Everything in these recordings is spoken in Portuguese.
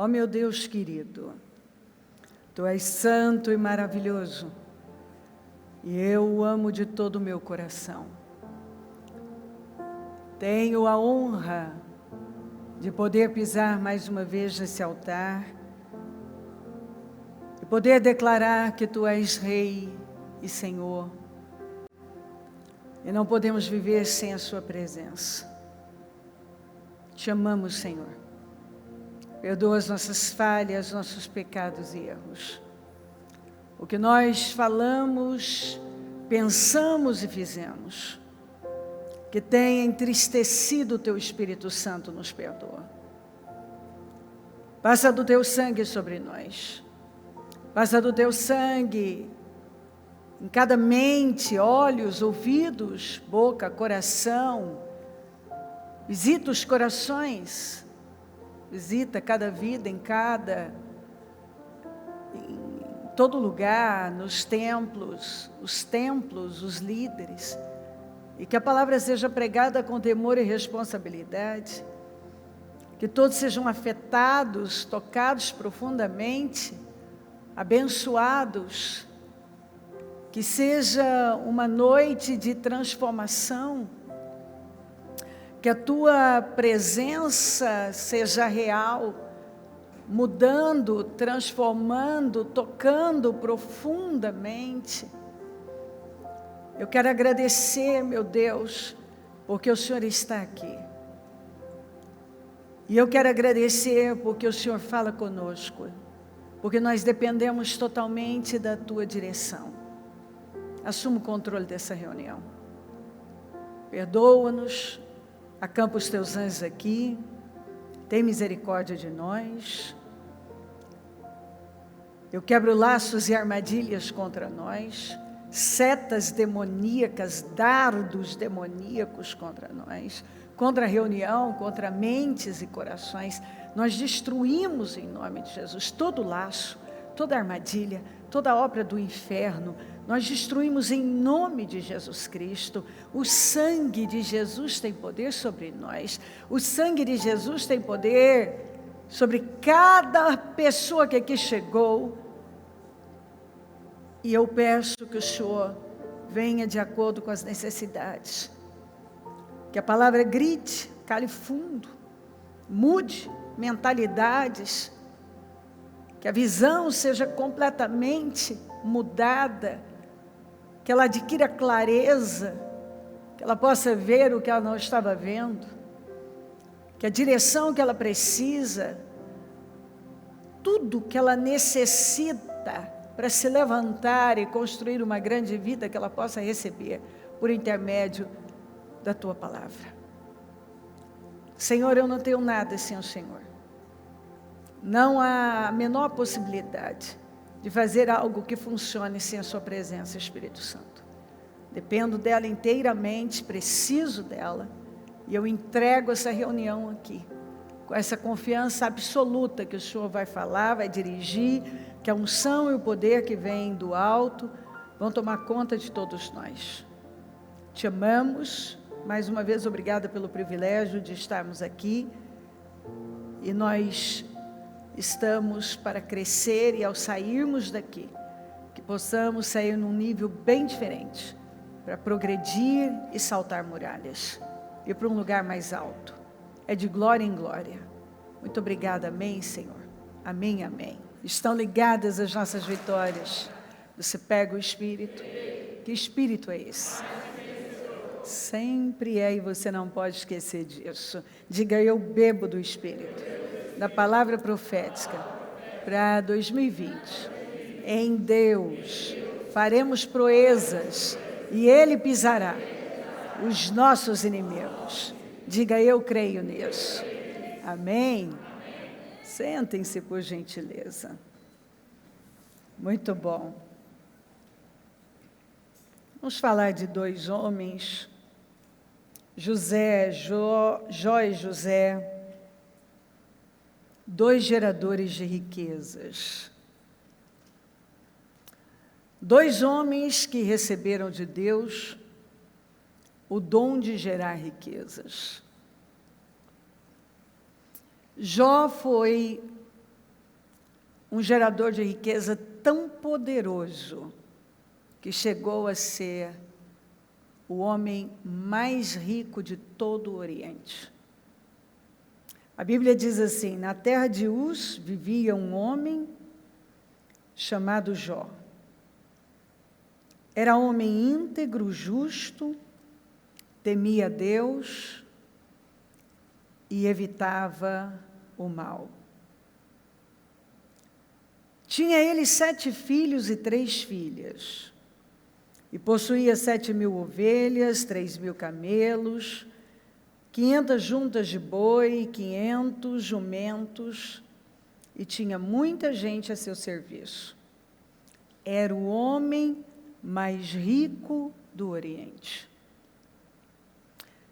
Ó meu Deus querido, Tu és santo e maravilhoso, e eu o amo de todo o meu coração. Tenho a honra de poder pisar mais uma vez nesse altar e poder declarar que Tu és Rei e Senhor, e não podemos viver sem a Sua presença. Te amamos, Senhor. Perdoa as nossas falhas, nossos pecados e erros. O que nós falamos, pensamos e fizemos, que tenha entristecido o Teu Espírito Santo, nos perdoa. Passa do Teu sangue sobre nós. Passa do Teu sangue em cada mente, olhos, ouvidos, boca, coração. Visita os corações. Visita cada vida, em todo lugar, nos templos, os líderes. E que a palavra seja pregada com temor e responsabilidade. Que todos sejam afetados, tocados profundamente, abençoados. Que seja uma noite de transformação. Que a Tua presença seja real, mudando, transformando, tocando profundamente. Eu quero agradecer, meu Deus, porque o Senhor está aqui. E eu quero agradecer porque o Senhor fala conosco, porque nós dependemos totalmente da Tua direção. Assuma o controle dessa reunião. Perdoa-nos. Acampa os Teus anjos aqui, tem misericórdia de nós. Eu quebro laços e armadilhas contra nós, setas demoníacas, dardos demoníacos contra nós, contra a reunião, contra mentes e corações. Nós destruímos em nome de Jesus todo laço, toda armadilha, toda obra do inferno. Nós destruímos em nome de Jesus Cristo. O sangue de Jesus tem poder sobre nós. O sangue de Jesus tem poder sobre cada pessoa que aqui chegou. E eu peço que o Senhor venha de acordo com as necessidades. Que a palavra grite, cale fundo, mude mentalidades. Que a visão seja completamente mudada. Que ela adquira clareza, que ela possa ver o que ela não estava vendo, que a direção que ela precisa, tudo que ela necessita para se levantar e construir uma grande vida, que ela possa receber por intermédio da Tua palavra. Senhor, eu não tenho nada sem o Senhor. Não há a menor possibilidade de fazer algo que funcione sem a Sua presença, Espírito Santo. Dependo dela inteiramente, preciso dela, e eu entrego essa reunião aqui, com essa confiança absoluta que o Senhor vai falar, vai dirigir, que a unção e o poder que vem do alto vão tomar conta de todos nós. Te amamos, mais uma vez obrigada pelo privilégio de estarmos aqui, e nós estamos para crescer, e ao sairmos daqui, que possamos sair num nível bem diferente, para progredir e saltar muralhas, ir para um lugar mais alto, é de glória em glória. Muito obrigada, amém, Senhor, amém, amém. Estão ligadas as nossas vitórias. Você pega o Espírito, que Espírito é esse? Sempre é, e você não pode esquecer disso. Diga: eu bebo do Espírito, da palavra profética para 2020. Em Deus faremos proezas e Ele pisará os nossos inimigos. Diga: eu creio nisso. Amém? Sentem-se, por gentileza. Muito bom. Vamos falar de dois homens, Jó e José, dois geradores de riquezas. Dois homens que receberam de Deus o dom de gerar riquezas. Jó foi um gerador de riqueza tão poderoso que chegou a ser o homem mais rico de todo o Oriente. A Bíblia diz assim: na terra de Uz vivia um homem chamado Jó. Era homem íntegro, justo, temia Deus e evitava o mal. Tinha ele 7 filhos e 3 filhas, e possuía 7.000 ovelhas, 3.000 camelos, 500 juntas de boi, 500 jumentos, e tinha muita gente a seu serviço. Era o homem mais rico do Oriente.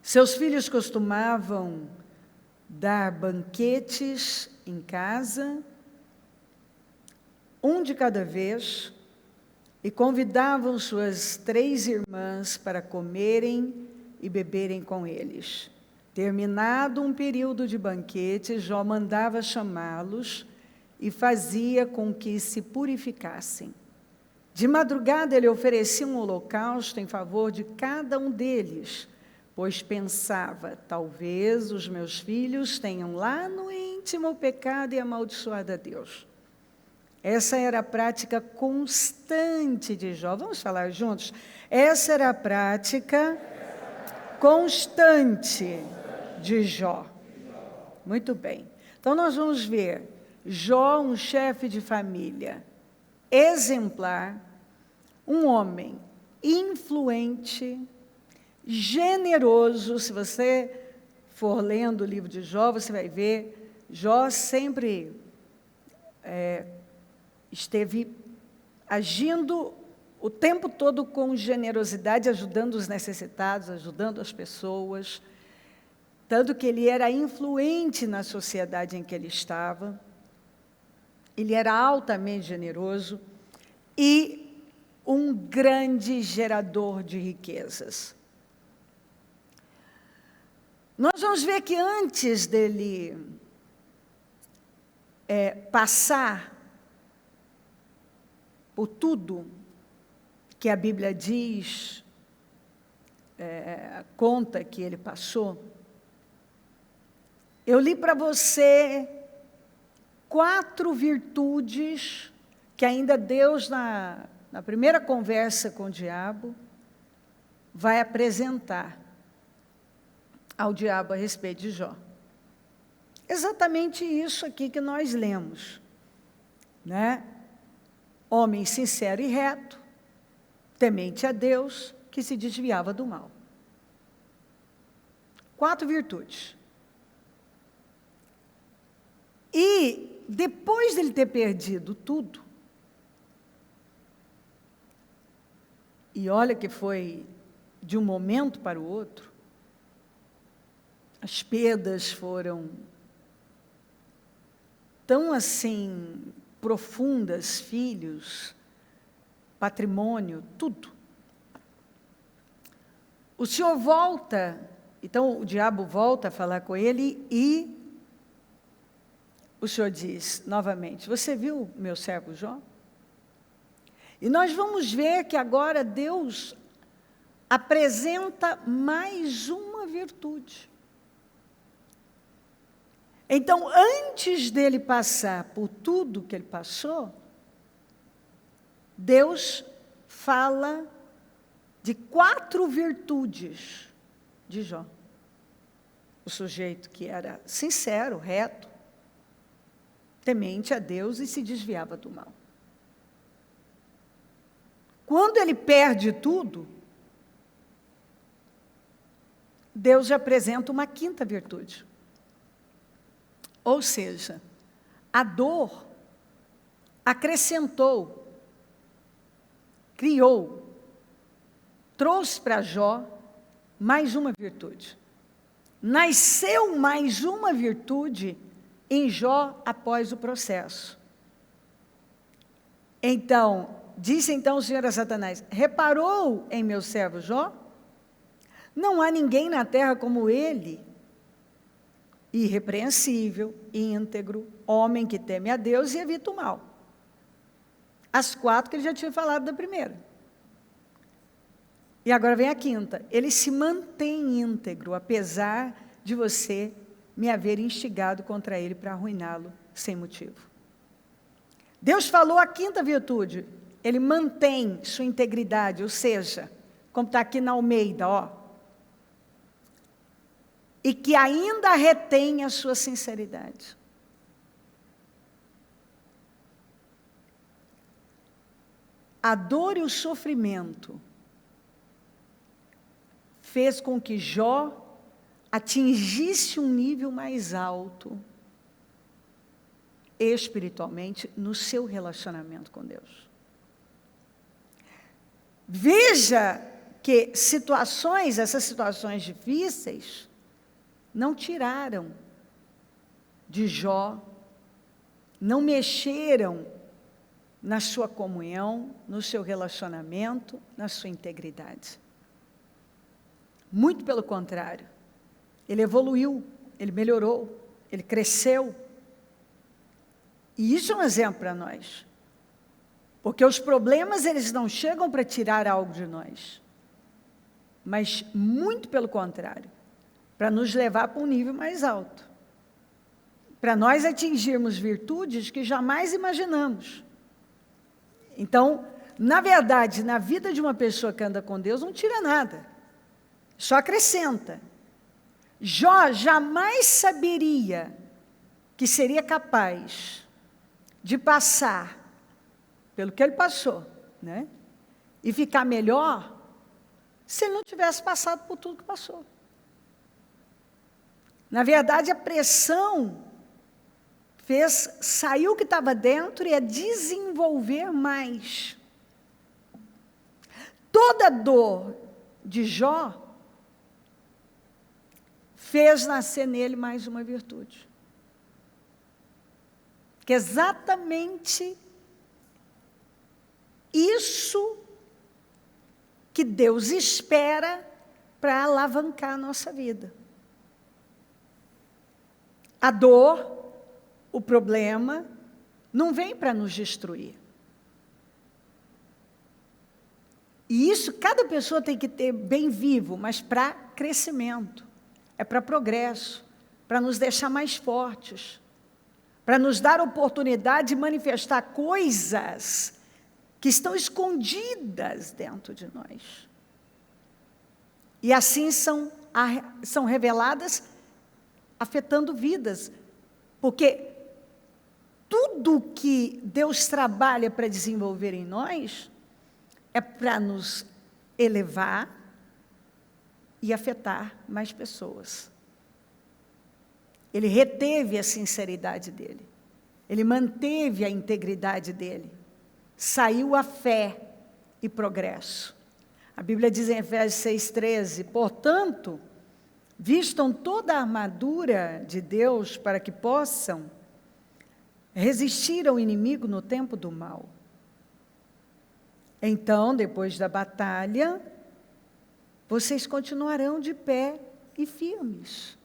Seus filhos costumavam dar banquetes em casa, um de cada vez, e convidavam suas 3 irmãs para comerem e beberem com eles. Terminado um período de banquete, Jó mandava chamá-los e fazia com que se purificassem. De madrugada ele oferecia um holocausto em favor de cada um deles, pois pensava: talvez os meus filhos tenham lá no íntimo pecado e amaldiçoado a Deus. Essa era a prática constante de Jó. Vamos falar juntos? Essa era a prática constante de Jó. Muito bem. Então, nós vamos ver Jó, um chefe de família exemplar, um homem influente, generoso. Se você for lendo o livro de Jó, você vai ver, Jó sempre esteve agindo o tempo todo com generosidade, ajudando os necessitados, ajudando as pessoas, tanto que ele era influente na sociedade em que ele estava, ele era altamente generoso e um grande gerador de riquezas. Nós vamos ver que antes dele passar por tudo que a Bíblia diz, conta que ele passou, eu li para você 4 virtudes que ainda Deus, na primeira conversa com o diabo, vai apresentar ao diabo a respeito de Jó. Exatamente isso aqui que nós lemos, né? Homem sincero e reto, temente a Deus, que se desviava do mal. 4 virtudes. E depois dele ter perdido tudo, e olha que foi de um momento para o outro, as perdas foram tão assim profundas, filhos, patrimônio, tudo. O Senhor volta, então o diabo volta a falar com ele e o Senhor diz novamente: você viu meu servo Jó? E nós vamos ver que agora Deus apresenta mais uma virtude. Então, antes dele passar por tudo que ele passou, Deus fala de 4 virtudes de Jó. O sujeito que era sincero, reto, temente a Deus e se desviava do mal. Quando ele perde tudo, Deus lhe apresenta uma 5ª virtude. Ou seja, a dor acrescentou, criou, trouxe para Jó mais uma virtude. Nasceu mais uma virtude em Jó após o processo. Então, disse então o Senhor a Satanás: reparou em meu servo Jó? Não há ninguém na terra como ele, irrepreensível, íntegro, homem que teme a Deus e evita o mal. As 4 que ele já tinha falado da primeira. E agora vem a 5ª. Ele se mantém íntegro, apesar de você me haver instigado contra ele para arruiná-lo sem motivo. Deus falou a 5ª virtude. Ele mantém sua integridade, ou seja, como está aqui na Almeida, ó. E que ainda retém a sua sinceridade. A dor e o sofrimento fez com que Jó atingisse um nível mais alto, espiritualmente, no seu relacionamento com Deus. Veja que essas situações difíceis, não tiraram de Jó, não mexeram na sua comunhão, no seu relacionamento, na sua integridade. Muito pelo contrário, ele evoluiu, ele melhorou, ele cresceu. E isso é um exemplo para nós. Porque os problemas, eles não chegam para tirar algo de nós, mas muito pelo contrário, para nos levar para um nível mais alto. Para nós atingirmos virtudes que jamais imaginamos. Então, na verdade, na vida de uma pessoa que anda com Deus, não tira nada, só acrescenta. Jó jamais saberia que seria capaz de passar pelo que ele passou, né? E ficar melhor se ele não tivesse passado por tudo que passou. Na verdade, a pressão fez sair o que estava dentro e desenvolver mais. Toda dor de Jó fez nascer nele mais uma virtude. Que é exatamente isso que Deus espera para alavancar a nossa vida. A dor, o problema, não vem para nos destruir. E isso cada pessoa tem que ter bem vivo, mas para crescimento, é para progresso, para nos deixar mais fortes, para nos dar oportunidade de manifestar coisas que estão escondidas dentro de nós. E assim são reveladas, afetando vidas. Porque tudo que Deus trabalha para desenvolver em nós é para nos elevar e afetar mais pessoas. Ele reteve a sinceridade dele. Ele manteve a integridade dele. Saiu a fé e progresso. A Bíblia diz em Efésios 6,13, portanto, vistam toda a armadura de Deus para que possam resistir ao inimigo no tempo do mal. Então, depois da batalha, vocês continuarão de pé e firmes.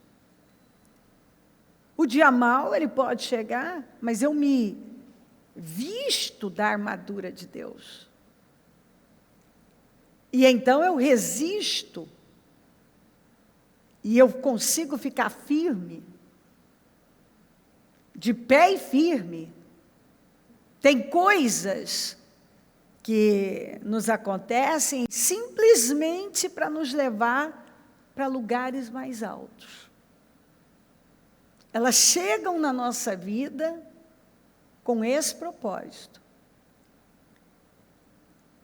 O dia mau, ele pode chegar, mas eu me visto da armadura de Deus. E então eu resisto. E eu consigo ficar firme, de pé e firme. Tem coisas que nos acontecem simplesmente para nos levar para lugares mais altos. Elas chegam na nossa vida com esse propósito.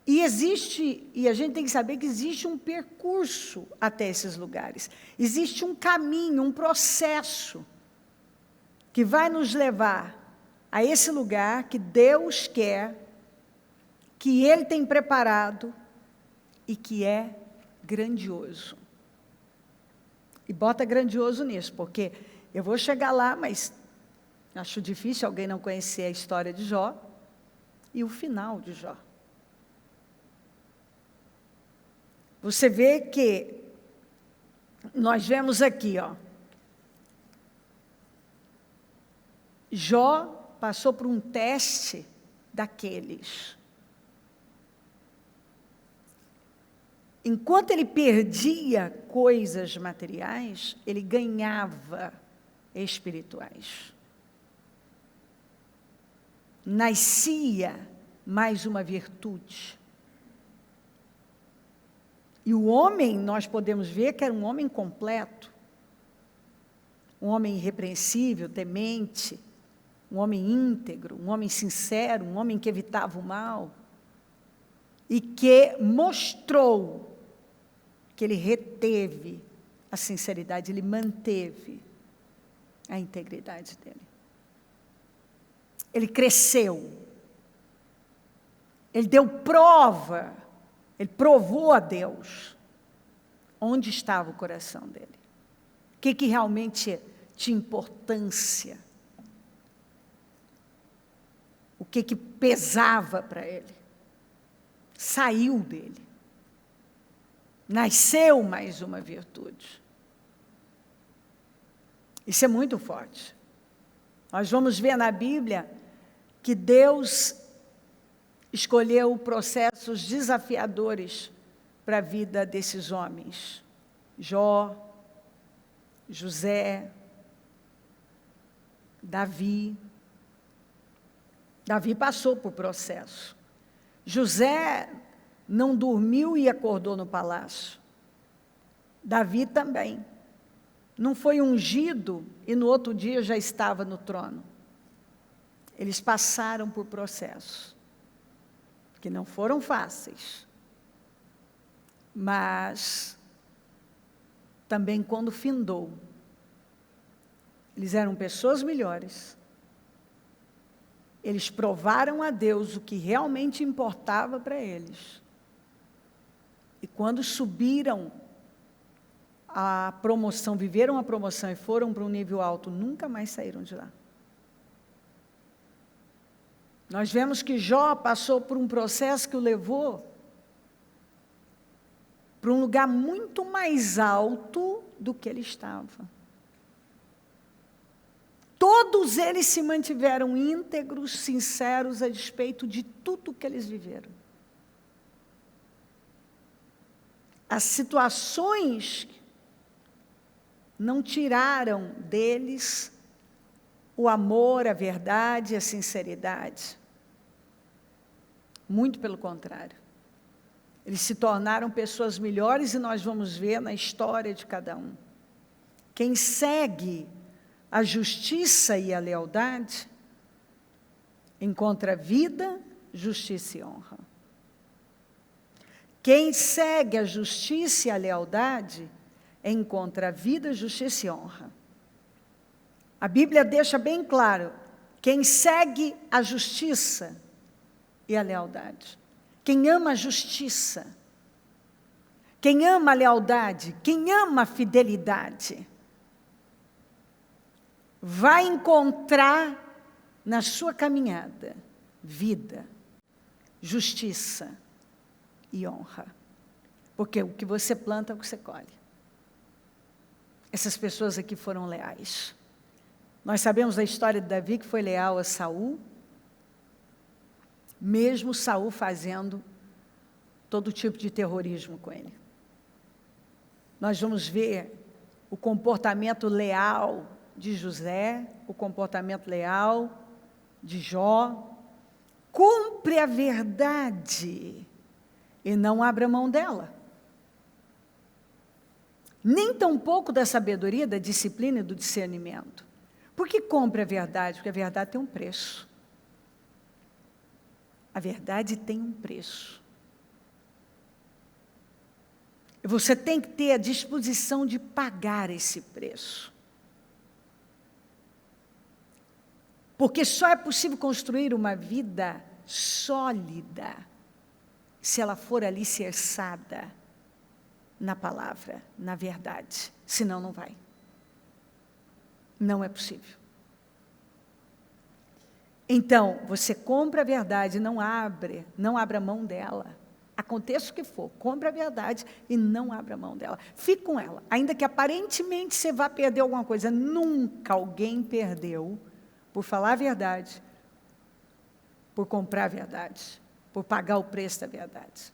E a gente tem que saber que existe um percurso até esses lugares. Existe um caminho, um processo que vai nos levar a esse lugar que Deus quer, que Ele tem preparado e que é grandioso. E bota grandioso nisso, porque eu vou chegar lá, mas acho difícil alguém não conhecer a história de Jó e o final de Jó. Você vê que nós vemos aqui, ó, Jó passou por um teste daqueles. Enquanto ele perdia coisas materiais, ele ganhava espirituais. Nascia mais uma virtude. E o homem, nós podemos ver que era um homem completo. Um homem irrepreensível, temente, um homem íntegro, um homem sincero, um homem que evitava o mal. E que mostrou que ele reteve a sinceridade, ele manteve a integridade dele. Ele cresceu. Ele deu prova, ele provou a Deus onde estava o coração dele. O que realmente tinha importância. O que pesava para ele. Saiu dele. Nasceu mais uma virtude. Isso é muito forte. Nós vamos ver na Bíblia que Deus escolheu processos desafiadores para a vida desses homens. Jó, José, Davi. Davi passou por processo. José não dormiu e acordou no palácio. Davi também. Não foi ungido e no outro dia já estava no trono. Eles passaram por processos que não foram fáceis. Mas também quando findou, eles eram pessoas melhores. Eles provaram a Deus o que realmente importava para eles. E quando subiram a promoção, viveram a promoção e foram para um nível alto, nunca mais saíram de lá. Nós vemos que Jó passou por um processo que o levou para um lugar muito mais alto do que ele estava. Todos eles se mantiveram íntegros, sinceros, a despeito de tudo que eles viveram. As situações não tiraram deles o amor, a verdade, a sinceridade. Muito pelo contrário. Eles se tornaram pessoas melhores e nós vamos ver na história de cada um. Quem segue a justiça e a lealdade encontra vida, justiça e honra. Quem segue a justiça e a lealdade encontra vida, justiça e honra. A Bíblia deixa bem claro, quem segue a justiça e a lealdade, quem ama a justiça, quem ama a lealdade, quem ama a fidelidade, vai encontrar na sua caminhada vida, justiça e honra. Porque o que você planta é o que você colhe. Essas pessoas aqui foram leais. Nós sabemos da história de Davi, que foi leal a Saul, mesmo Saul fazendo todo tipo de terrorismo com ele. Nós vamos ver o comportamento leal de José, o comportamento leal de Jó. Cumpre a verdade e não abra mão dela. Nem tampouco da sabedoria, da disciplina e do discernimento. Por que cumpre a verdade? Porque a verdade tem um preço. A verdade tem um preço. E você tem que ter a disposição de pagar esse preço. Porque só é possível construir uma vida sólida se ela for alicerçada na palavra, na verdade. Senão não vai. Não é possível. Então, você compra a verdade, não abra mão dela. Aconteça o que for, compra a verdade e não abra mão dela. Fique com ela, ainda que aparentemente você vá perder alguma coisa. Nunca alguém perdeu, por falar a verdade, por comprar a verdade, por pagar o preço da verdade.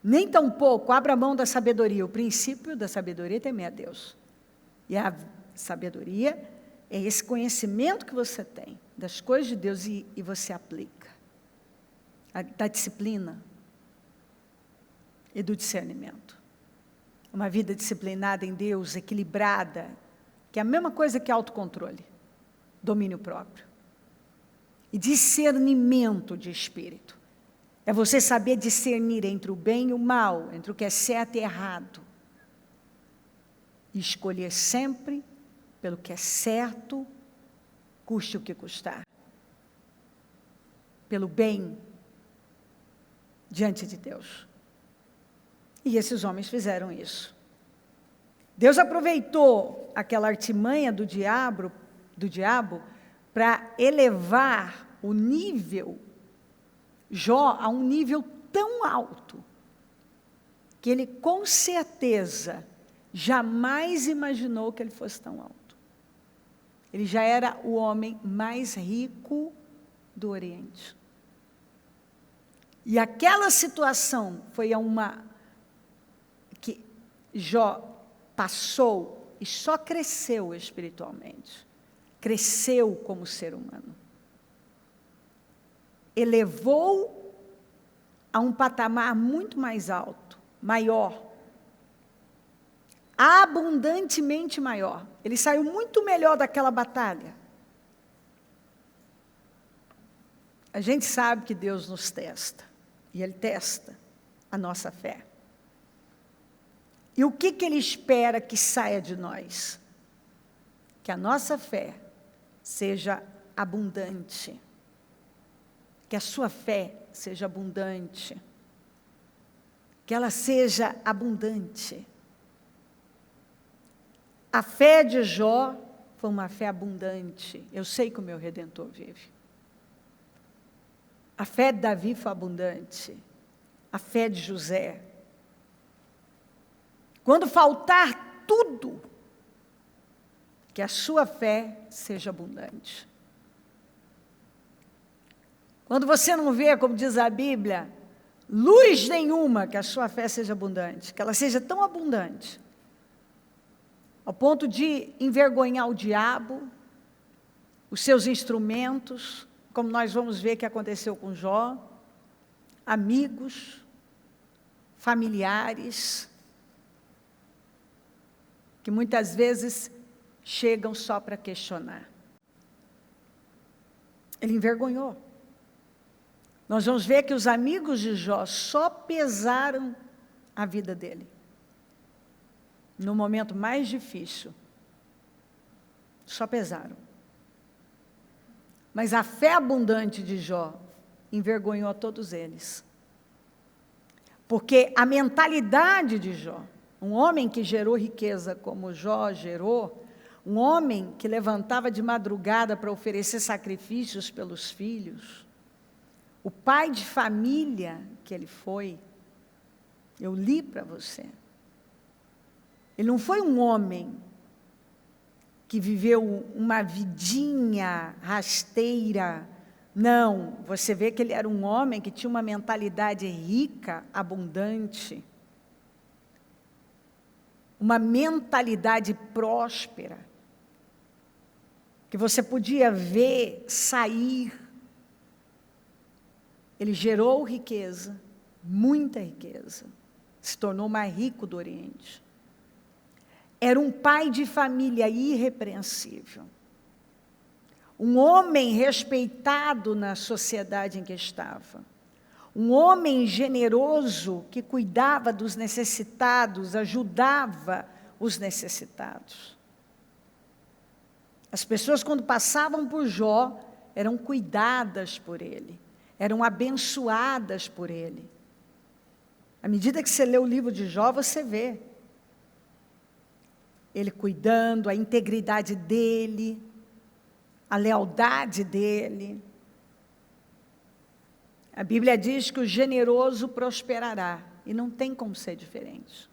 Nem tampouco abra mão da sabedoria. O princípio da sabedoria é temer a Deus. E a sabedoria é esse conhecimento que você tem das coisas de Deus e você aplica. Da disciplina e do discernimento. Uma vida disciplinada em Deus, equilibrada, que é a mesma coisa que autocontrole, domínio próprio. E discernimento de espírito. É você saber discernir entre o bem e o mal, entre o que é certo e errado. E escolher sempre pelo que é certo, custe o que custar. Pelo bem diante de Deus. E esses homens fizeram isso. Deus aproveitou aquela artimanha do diabo para elevar o nível Jó a um nível tão alto que ele com certeza jamais imaginou que ele fosse tão alto. Ele já era o homem mais rico do Oriente. E aquela situação foi uma que Jó passou e só cresceu espiritualmente. Cresceu como ser humano. Elevou a um patamar muito mais alto, maior, abundantemente maior. Ele saiu muito melhor daquela batalha. A gente sabe que Deus nos testa, e Ele testa a nossa fé. E o que Ele espera que saia de nós? Que a nossa fé seja abundante. Que a sua fé seja abundante. Que ela seja abundante. A fé de Jó foi uma fé abundante. Eu sei que o meu Redentor vive. A fé de Davi foi abundante. A fé de José. Quando faltar tudo, que a sua fé seja abundante. Quando você não vê, como diz a Bíblia, luz nenhuma, que a sua fé seja abundante, que ela seja tão abundante, ao ponto de envergonhar o diabo, os seus instrumentos, como nós vamos ver que aconteceu com Jó, amigos, familiares, que muitas vezes chegam só para questionar. Ele envergonhou. Nós vamos ver que os amigos de Jó só pesaram a vida dele. No momento mais difícil. Só pesaram. Mas a fé abundante de Jó envergonhou a todos eles. Porque a mentalidade de Jó, um homem que gerou riqueza como Jó gerou, um homem que levantava de madrugada para oferecer sacrifícios pelos filhos, o pai de família que ele foi, eu li para você. Ele não foi um homem que viveu uma vidinha rasteira. Não, você vê que ele era um homem que tinha uma mentalidade rica, abundante. Uma mentalidade próspera. Que você podia ver sair. Ele gerou riqueza, muita riqueza, se tornou mais rico do Oriente. Era um pai de família irrepreensível. Um homem respeitado na sociedade em que estava. Um homem generoso que cuidava dos necessitados, ajudava os necessitados. As pessoas, quando passavam por Jó, eram cuidadas por ele. Eram abençoadas por ele. À medida que você lê o livro de Jó, você vê ele cuidando, a integridade dele, a lealdade dele. A Bíblia diz que o generoso prosperará, e não tem como ser diferente.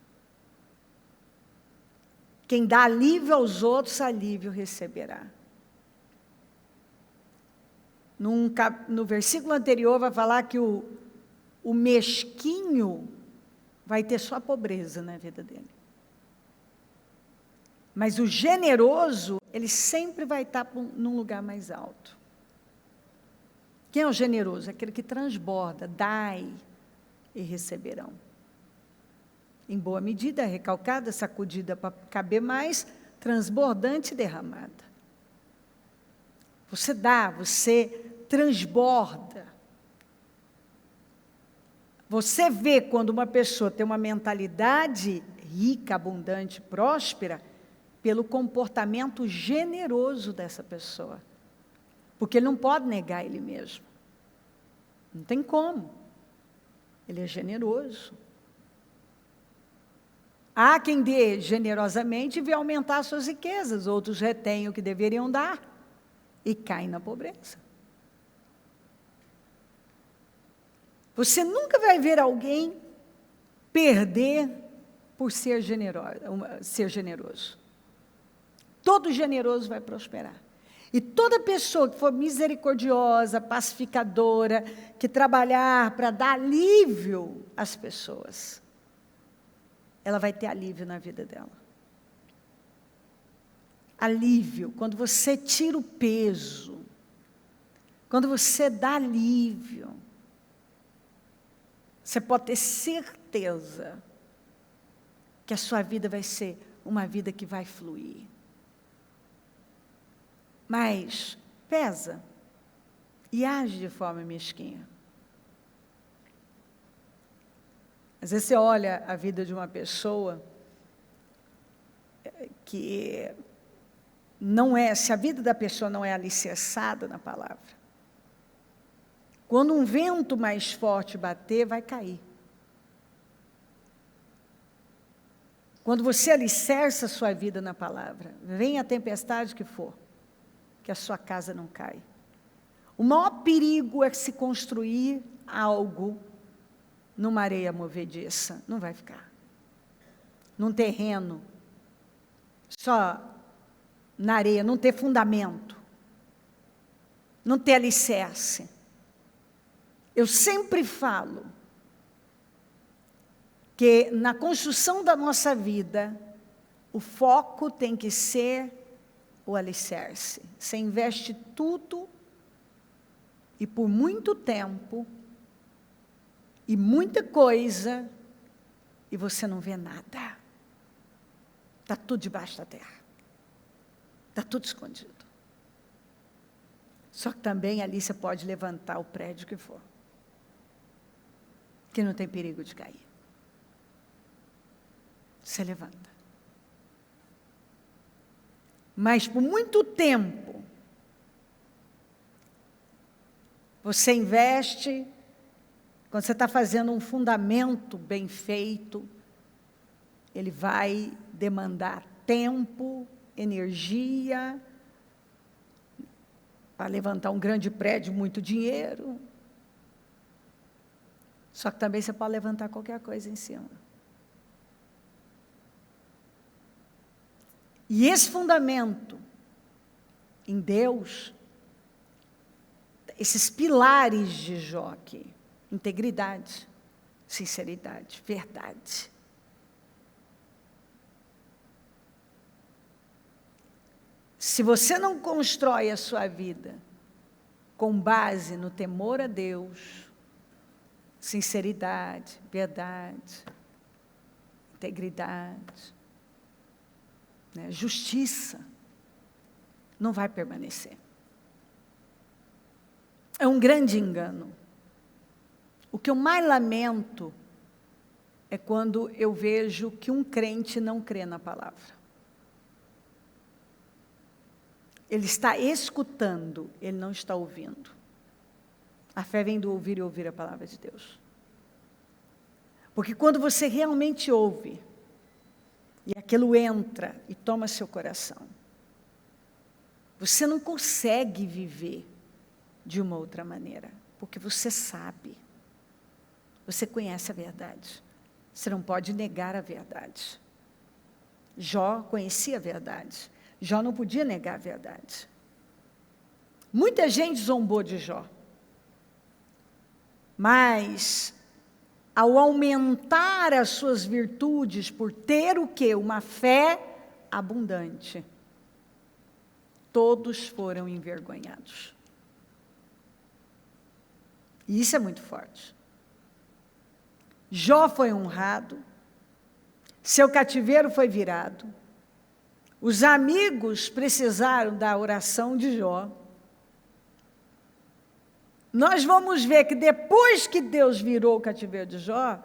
Quem dá alívio aos outros, alívio receberá. No versículo anterior vai falar que o mesquinho vai ter só pobreza na vida dele. Mas o generoso, ele sempre vai estar num lugar mais alto. Quem é o generoso? Aquele que transborda, dai e receberão. Em boa medida, recalcada, sacudida para caber mais, transbordante e derramada. Você dá, você transborda. Você vê quando uma pessoa tem uma mentalidade rica, abundante, próspera, pelo comportamento generoso dessa pessoa. Porque ele não pode negar ele mesmo. Não tem como. Ele é generoso. Há quem dê generosamente e vê aumentar suas riquezas, outros retêm o que deveriam dar e caem na pobreza. Você nunca vai ver alguém perder por ser generoso. Todo generoso vai prosperar. E toda pessoa que for misericordiosa, pacificadora, que trabalhar para dar alívio às pessoas, ela vai ter alívio na vida dela. Alívio, quando você tira o peso, quando você dá alívio, você pode ter certeza que a sua vida vai ser uma vida que vai fluir. Mas pesa e age de forma mesquinha. Às vezes você olha a vida de uma pessoa que não é, se a vida da pessoa não é alicerçada na palavra, quando um vento mais forte bater, vai cair. Quando você alicerça a sua vida na palavra, vem a tempestade que for, que a sua casa não cai. O maior perigo é se construir algo numa areia movediça. Não vai ficar. Num terreno, só na areia, não ter fundamento, não ter alicerce. Eu sempre falo que na construção da nossa vida, o foco tem que ser o alicerce. Você investe tudo e por muito tempo e muita coisa e você não vê nada. Está tudo debaixo da terra. Está tudo escondido. Só que também ali você pode levantar o prédio que for, que não tem perigo de cair. Você levanta. Mas por muito tempo, você investe, quando você está fazendo um fundamento bem feito, ele vai demandar tempo, energia, para levantar um grande prédio, muito dinheiro. Só que também você pode levantar qualquer coisa em cima. E esse fundamento em Deus, esses pilares de Jó aqui, integridade, sinceridade, verdade. Se você não constrói a sua vida com base no temor a Deus, sinceridade, verdade, integridade, né, justiça, não vai permanecer. É um grande engano. O que eu mais lamento é quando eu vejo que um crente não crê na palavra. Ele está escutando, ele não está ouvindo. A fé vem do ouvir e ouvir a palavra de Deus. Porque quando você realmente ouve, e aquilo entra e toma seu coração, você não consegue viver de uma outra maneira, porque você sabe, você conhece a verdade, você não pode negar a verdade. Jó conhecia a verdade, Jó não podia negar a verdade. Muita gente zombou de Jó. Mas, ao aumentar as suas virtudes por ter o quê? Uma fé abundante, todos foram envergonhados. E isso é muito forte. Jó foi honrado, seu cativeiro foi virado, os amigos precisaram da oração de Jó. Nós vamos ver que depois que Deus virou o cativeiro de Jó,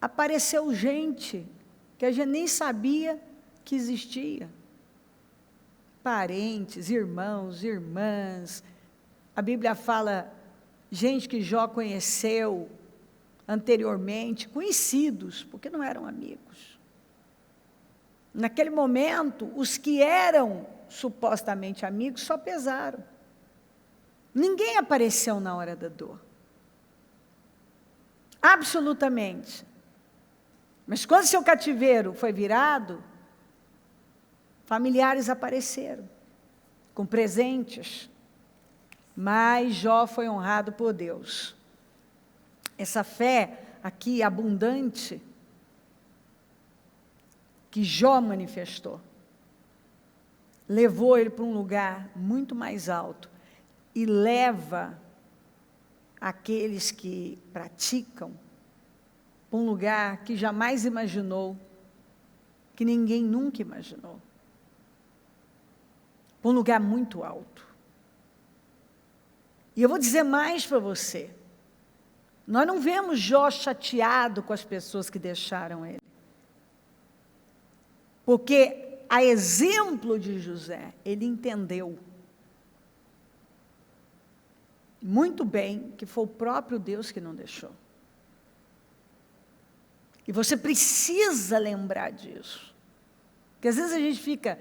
apareceu gente que a gente nem sabia que existia. Parentes, irmãos, irmãs. A Bíblia fala gente que Jó conheceu anteriormente, conhecidos, porque não eram amigos. Naquele momento, os que eram supostamente amigos só pesaram. Ninguém apareceu na hora da dor. Absolutamente. Mas quando seu cativeiro foi virado, familiares apareceram, com presentes. Mas Jó foi honrado por Deus. Essa fé aqui abundante, que Jó manifestou, levou ele para um lugar muito mais alto e leva aqueles que praticam para um lugar que jamais imaginou, que ninguém nunca imaginou, para um lugar muito alto. E eu vou dizer mais para você, nós não vemos Jó chateado com as pessoas que deixaram ele, porque a exemplo de José, ele entendeu muito bem que foi o próprio Deus que não deixou. E você precisa lembrar disso. Porque às vezes a gente fica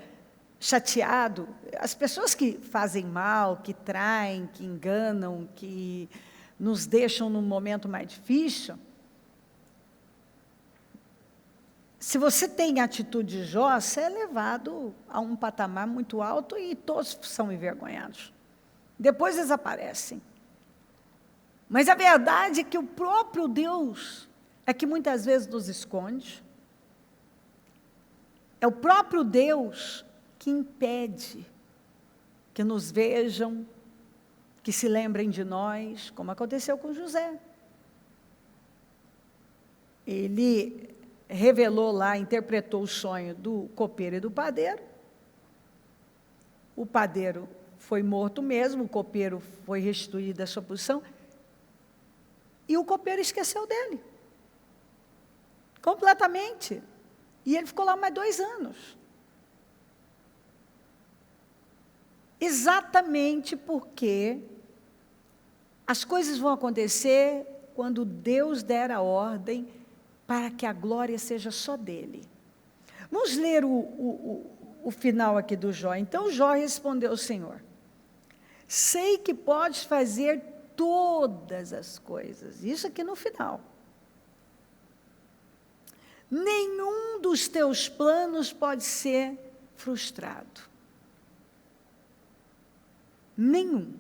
chateado, as pessoas que fazem mal, que traem, que enganam, que nos deixam num momento mais difícil, se você tem a atitude de Jó, você é levado a um patamar muito alto e todos são envergonhados. Depois eles aparecem. Mas a verdade é que o próprio Deus é que muitas vezes nos esconde. É o próprio Deus que impede que nos vejam, que se lembrem de nós, como aconteceu com José. Ele revelou lá, interpretou o sonho do copeiro e do padeiro. O padeiro foi morto mesmo, o copeiro foi restituído à sua posição, e o copeiro esqueceu dele. Completamente. E ele ficou lá mais 2 anos. Exatamente porque as coisas vão acontecer quando Deus der a ordem para que a glória seja só dele. Vamos ler o final aqui do Jó. Então Jó respondeu ao Senhor: sei que podes fazer todas as coisas. Isso aqui no final. Nenhum dos teus planos pode ser frustrado. Nenhum.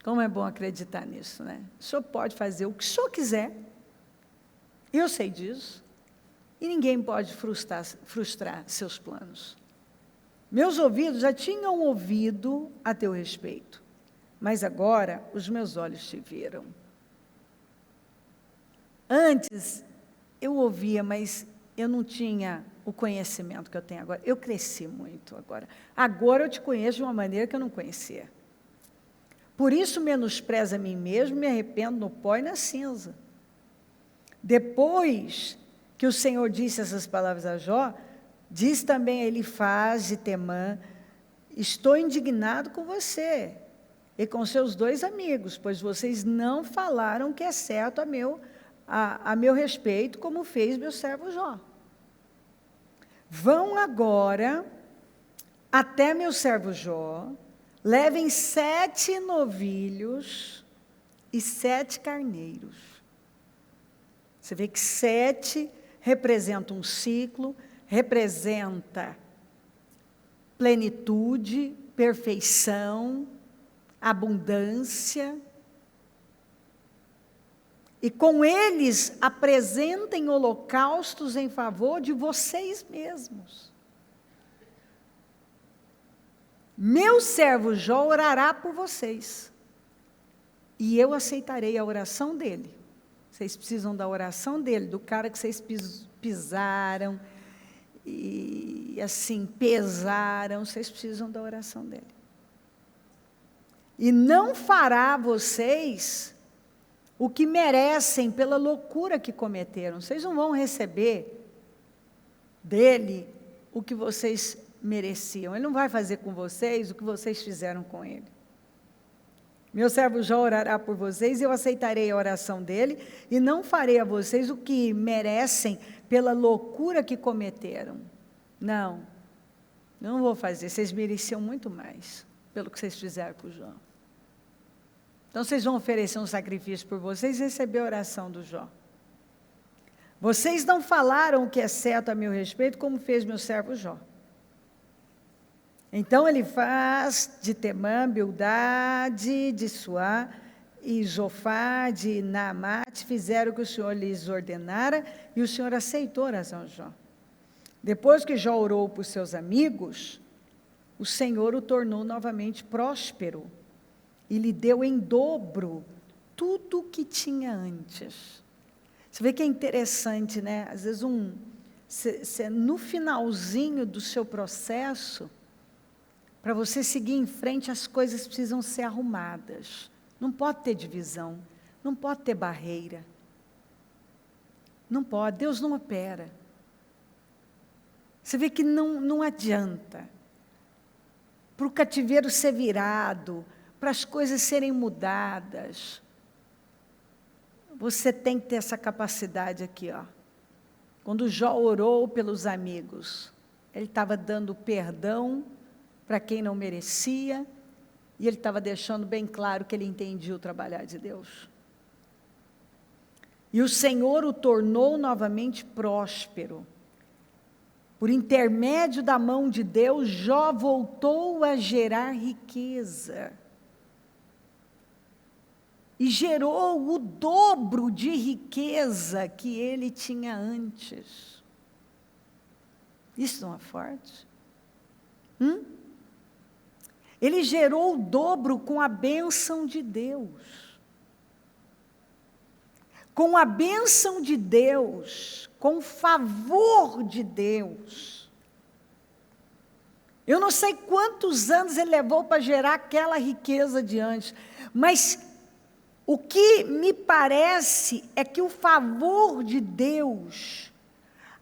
Como é bom acreditar nisso, né? O Senhor pode fazer o que o Senhor quiser. Eu sei disso. E ninguém pode frustrar seus planos. Meus ouvidos já tinham ouvido a teu respeito, mas agora os meus olhos te viram. Antes eu ouvia, mas eu não tinha o conhecimento que eu tenho agora. Eu cresci muito agora. Agora eu te conheço de uma maneira que eu não conhecia. Por isso menosprezo a mim mesmo, me arrependo no pó e na cinza. Depois que o Senhor disse essas palavras a Jó, diz também a Elifaz e Temã: estou indignado com você e com seus 2 amigos, pois vocês não falaram o que é certo a meu respeito, como fez meu servo Jó. Vão agora até meu servo Jó, levem 7 novilhos e 7 carneiros. Você vê que 7 representa um ciclo, representa plenitude, perfeição, abundância, e com eles apresentem holocaustos em favor de vocês mesmos. Meu servo Jó orará por vocês, e eu aceitarei a oração dele. Vocês precisam da oração dele, do cara que vocês pisaram, e assim, pesaram, vocês precisam da oração dele. E não fará vocês o que merecem pela loucura que cometeram. Vocês não vão receber dele o que vocês mereciam. Ele não vai fazer com vocês o que vocês fizeram com ele. Meu servo Jó orará por vocês, eu aceitarei a oração dele, e não farei a vocês o que merecem pela loucura que cometeram. Não vou fazer, vocês mereciam muito mais pelo que vocês fizeram com o Jó. Então, vocês vão oferecer um sacrifício por vocês e receber a oração do Jó. Vocês não falaram o que é certo a meu respeito, como fez meu servo Jó. Então, ele faz de Temã, Bildade, de Suá, e Jofá, de Naamate, fizeram o que o Senhor lhes ordenara, e o Senhor aceitou a oração de Jó. Depois que Jó orou por seus amigos, o Senhor o tornou novamente próspero, e lhe deu em dobro tudo o que tinha antes. Você vê que é interessante, né? Às vezes, no finalzinho do seu processo, para você seguir em frente, as coisas precisam ser arrumadas. Não pode ter divisão, não pode ter barreira. Não pode, Deus não opera. Você vê que não adianta. Para o cativeiro ser virado, para as coisas serem mudadas, você tem que ter essa capacidade aqui, ó. Quando Jó orou pelos amigos, ele estava dando perdão para quem não merecia, e ele estava deixando bem claro que ele entendia o trabalhar de Deus. E o Senhor o tornou novamente próspero. Por intermédio da mão de Deus, Jó voltou a gerar riqueza. E gerou o dobro de riqueza que ele tinha antes. Isso não é forte? Ele gerou o dobro com a bênção de Deus. Com a bênção de Deus, com o favor de Deus. Eu não sei quantos anos ele levou para gerar aquela riqueza de antes, mas o que me parece é que o favor de Deus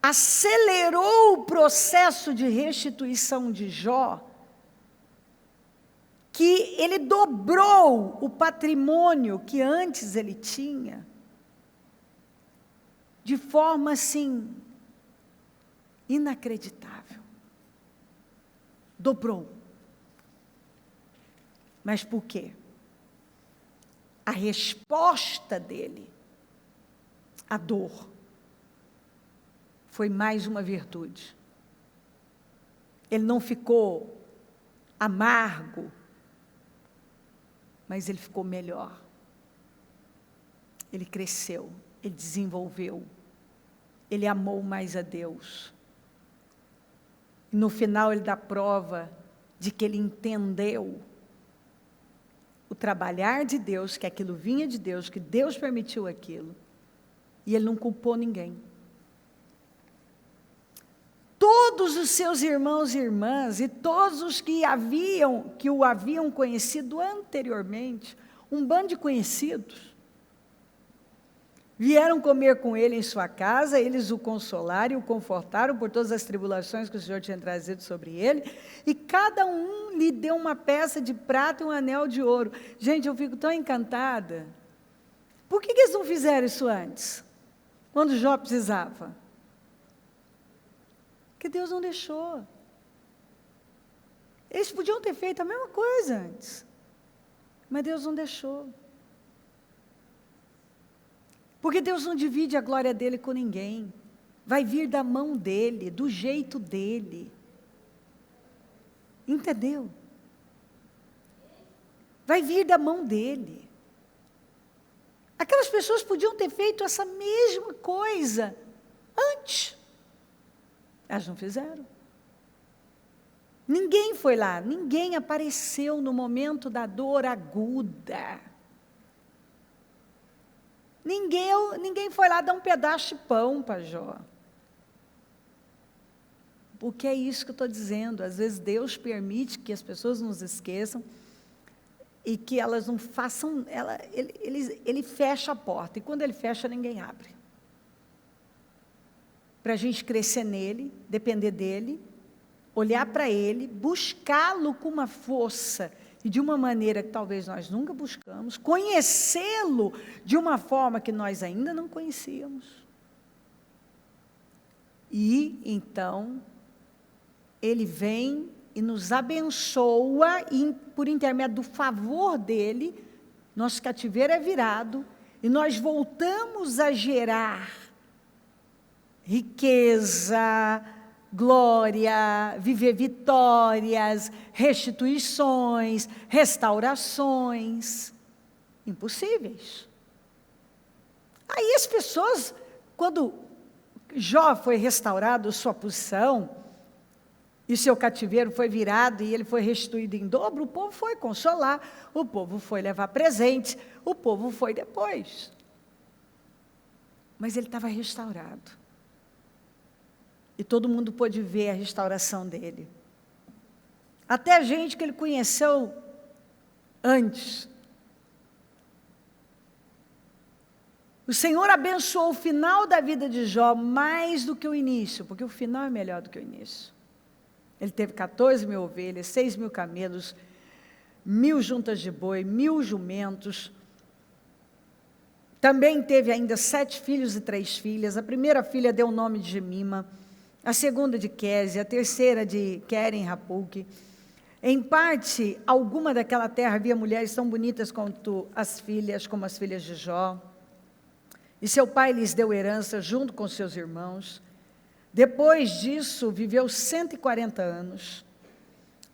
acelerou o processo de restituição de Jó, que ele dobrou o patrimônio que antes ele tinha, de forma assim, inacreditável. Dobrou. Mas por quê? A resposta dele à dor foi mais uma virtude. Ele não ficou amargo, mas ele ficou melhor. Ele cresceu, ele desenvolveu, ele amou mais a Deus. E no final ele dá prova de que ele entendeu o trabalhar de Deus, que aquilo vinha de Deus, que Deus permitiu aquilo, e ele não culpou ninguém. Todos os seus irmãos e irmãs, e todos os que o haviam conhecido anteriormente, um bando de conhecidos, vieram comer com ele em sua casa, eles o consolaram e o confortaram por todas as tribulações que o Senhor tinha trazido sobre ele, e cada um lhe deu uma peça de prata e um anel de ouro. Gente, eu fico tão encantada. Por que eles não fizeram isso antes? Quando Jó precisava? Porque Deus não deixou. Eles podiam ter feito a mesma coisa antes, mas Deus não deixou. Porque Deus não divide a glória dele com ninguém. Vai vir da mão dele, do jeito dele. Entendeu? vai vir da mão dele. Aquelas pessoas podiam ter feito essa mesma coisa antes. Elas não fizeram. Ninguém foi lá, ninguém apareceu no momento da dor aguda. Ninguém foi lá dar um pedaço de pão para Jó. Porque é isso que eu estou dizendo. Às vezes Deus permite que as pessoas nos esqueçam e que elas não façam... Ele fecha a porta, e quando ele fecha, ninguém abre. Para a gente crescer nele, depender dele, olhar para ele, buscá-lo com uma força e de uma maneira que talvez nós nunca buscamos, conhecê-lo de uma forma que nós ainda não conhecíamos. E, então, ele vem e nos abençoa, e por intermédio do favor dele, nosso cativeiro é virado, e nós voltamos a gerar riqueza, glória, viver vitórias, restituições, restaurações, impossíveis. Aí as pessoas, quando Jó foi restaurado sua posição, e seu cativeiro foi virado e ele foi restituído em dobro, o povo foi consolar, o povo foi levar presentes, o povo foi depois. Mas ele estava restaurado. E todo mundo pôde ver a restauração dele. Até a gente que ele conheceu antes. O Senhor abençoou o final da vida de Jó mais do que o início, porque o final é melhor do que o início. Ele teve 14 mil ovelhas, 6 mil camelos, 1.000 juntas de boi, 1.000 jumentos. Também teve ainda 7 filhos e 3 filhas. A primeira filha deu o nome de Jemima, a segunda de Quésia, a terceira de Queren-Rapuque. Em parte alguma daquela terra havia mulheres tão bonitas quanto as filhas, como as filhas de Jó. E seu pai lhes deu herança junto com seus irmãos. Depois disso, viveu 140 anos.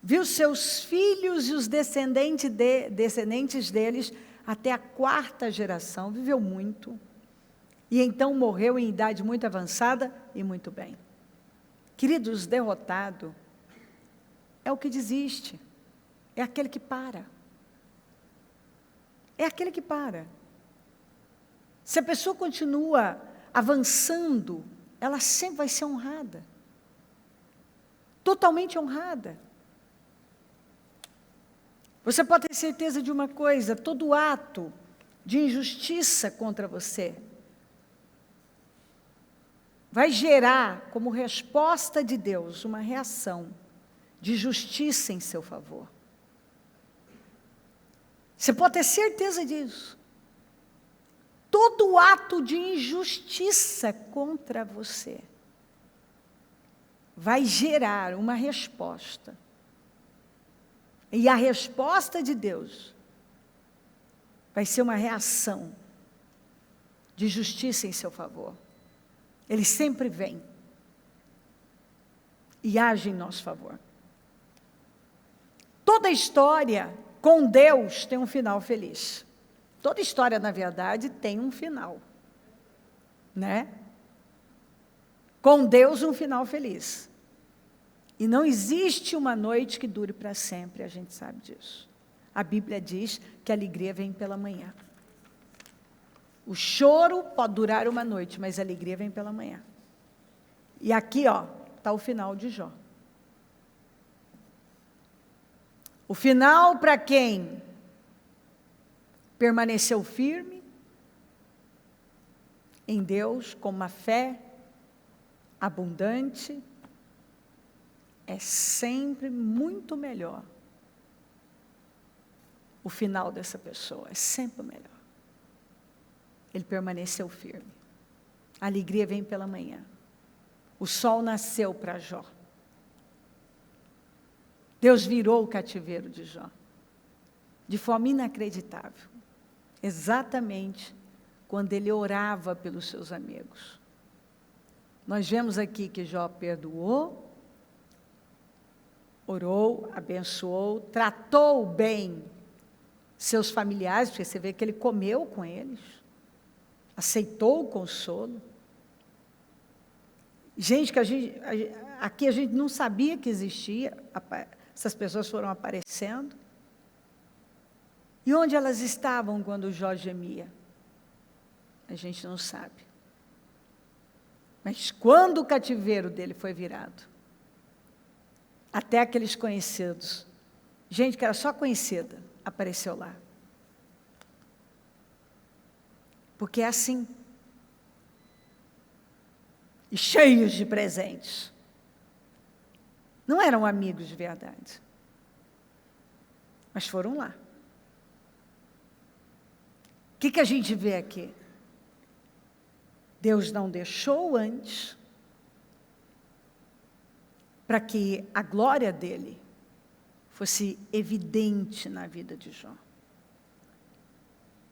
Viu seus filhos e os descendentes deles até a 4ª geração. Viveu muito. E então morreu em idade muito avançada e muito bem. Queridos, derrotado é o que desiste. É aquele que para. É aquele que para. Se a pessoa continua avançando, ela sempre vai ser honrada. Totalmente honrada. Você pode ter certeza de uma coisa: todo ato de injustiça contra você vai gerar, como resposta de Deus, uma reação de justiça em seu favor. Você pode ter certeza disso. Todo ato de injustiça contra você vai gerar uma resposta. E a resposta de Deus vai ser uma reação de justiça em seu favor. Ele sempre vem e age em nosso favor. Toda história com Deus tem um final feliz. Toda história, na verdade, tem um final, né? Com Deus, um final feliz. E não existe uma noite que dure para sempre, a gente sabe disso. A Bíblia diz que a alegria vem pela manhã. O choro pode durar uma noite, mas a alegria vem pela manhã. E aqui, ó, está o final de Jó. O final para quem permaneceu firme em Deus, com uma fé abundante, é sempre muito melhor. O final dessa pessoa é sempre melhor. Ele permaneceu firme. A alegria vem pela manhã. O sol nasceu para Jó. Deus virou o cativeiro de Jó, de forma inacreditável. Exatamente quando ele orava pelos seus amigos. Nós vemos aqui que Jó perdoou, orou, abençoou, tratou bem seus familiares, porque você vê que ele comeu com eles, aceitou o consolo. Gente que aqui a gente não sabia que existia, essas pessoas foram aparecendo. E onde elas estavam quando Jó gemia? A gente não sabe. Mas quando o cativeiro dele foi virado, até aqueles conhecidos, gente que era só conhecida, apareceu lá. Porque é assim. E cheios de presentes. Não eram amigos de verdade. Mas foram lá. O que a gente vê aqui? Deus não deixou antes para que a glória dele fosse evidente na vida de Jó.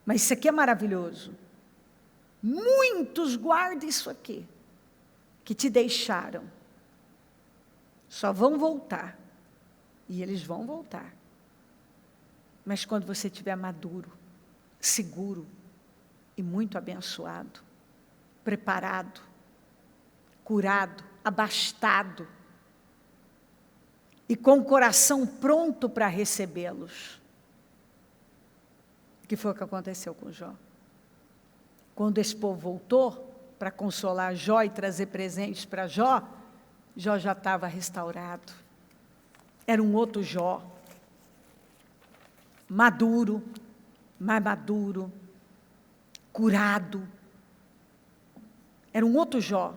Mas isso aqui é maravilhoso. Muitos, guardem isso aqui, que te deixaram, só vão voltar, e eles vão voltar. Mas quando você estiver maduro, seguro e muito abençoado, preparado, curado, abastado, e com o coração pronto para recebê-los. O que foi que aconteceu com Jó? Quando esse povo voltou para consolar Jó e trazer presentes para Jó, Jó já estava restaurado. Era um outro Jó. Maduro, mais maduro, curado. Era um outro Jó.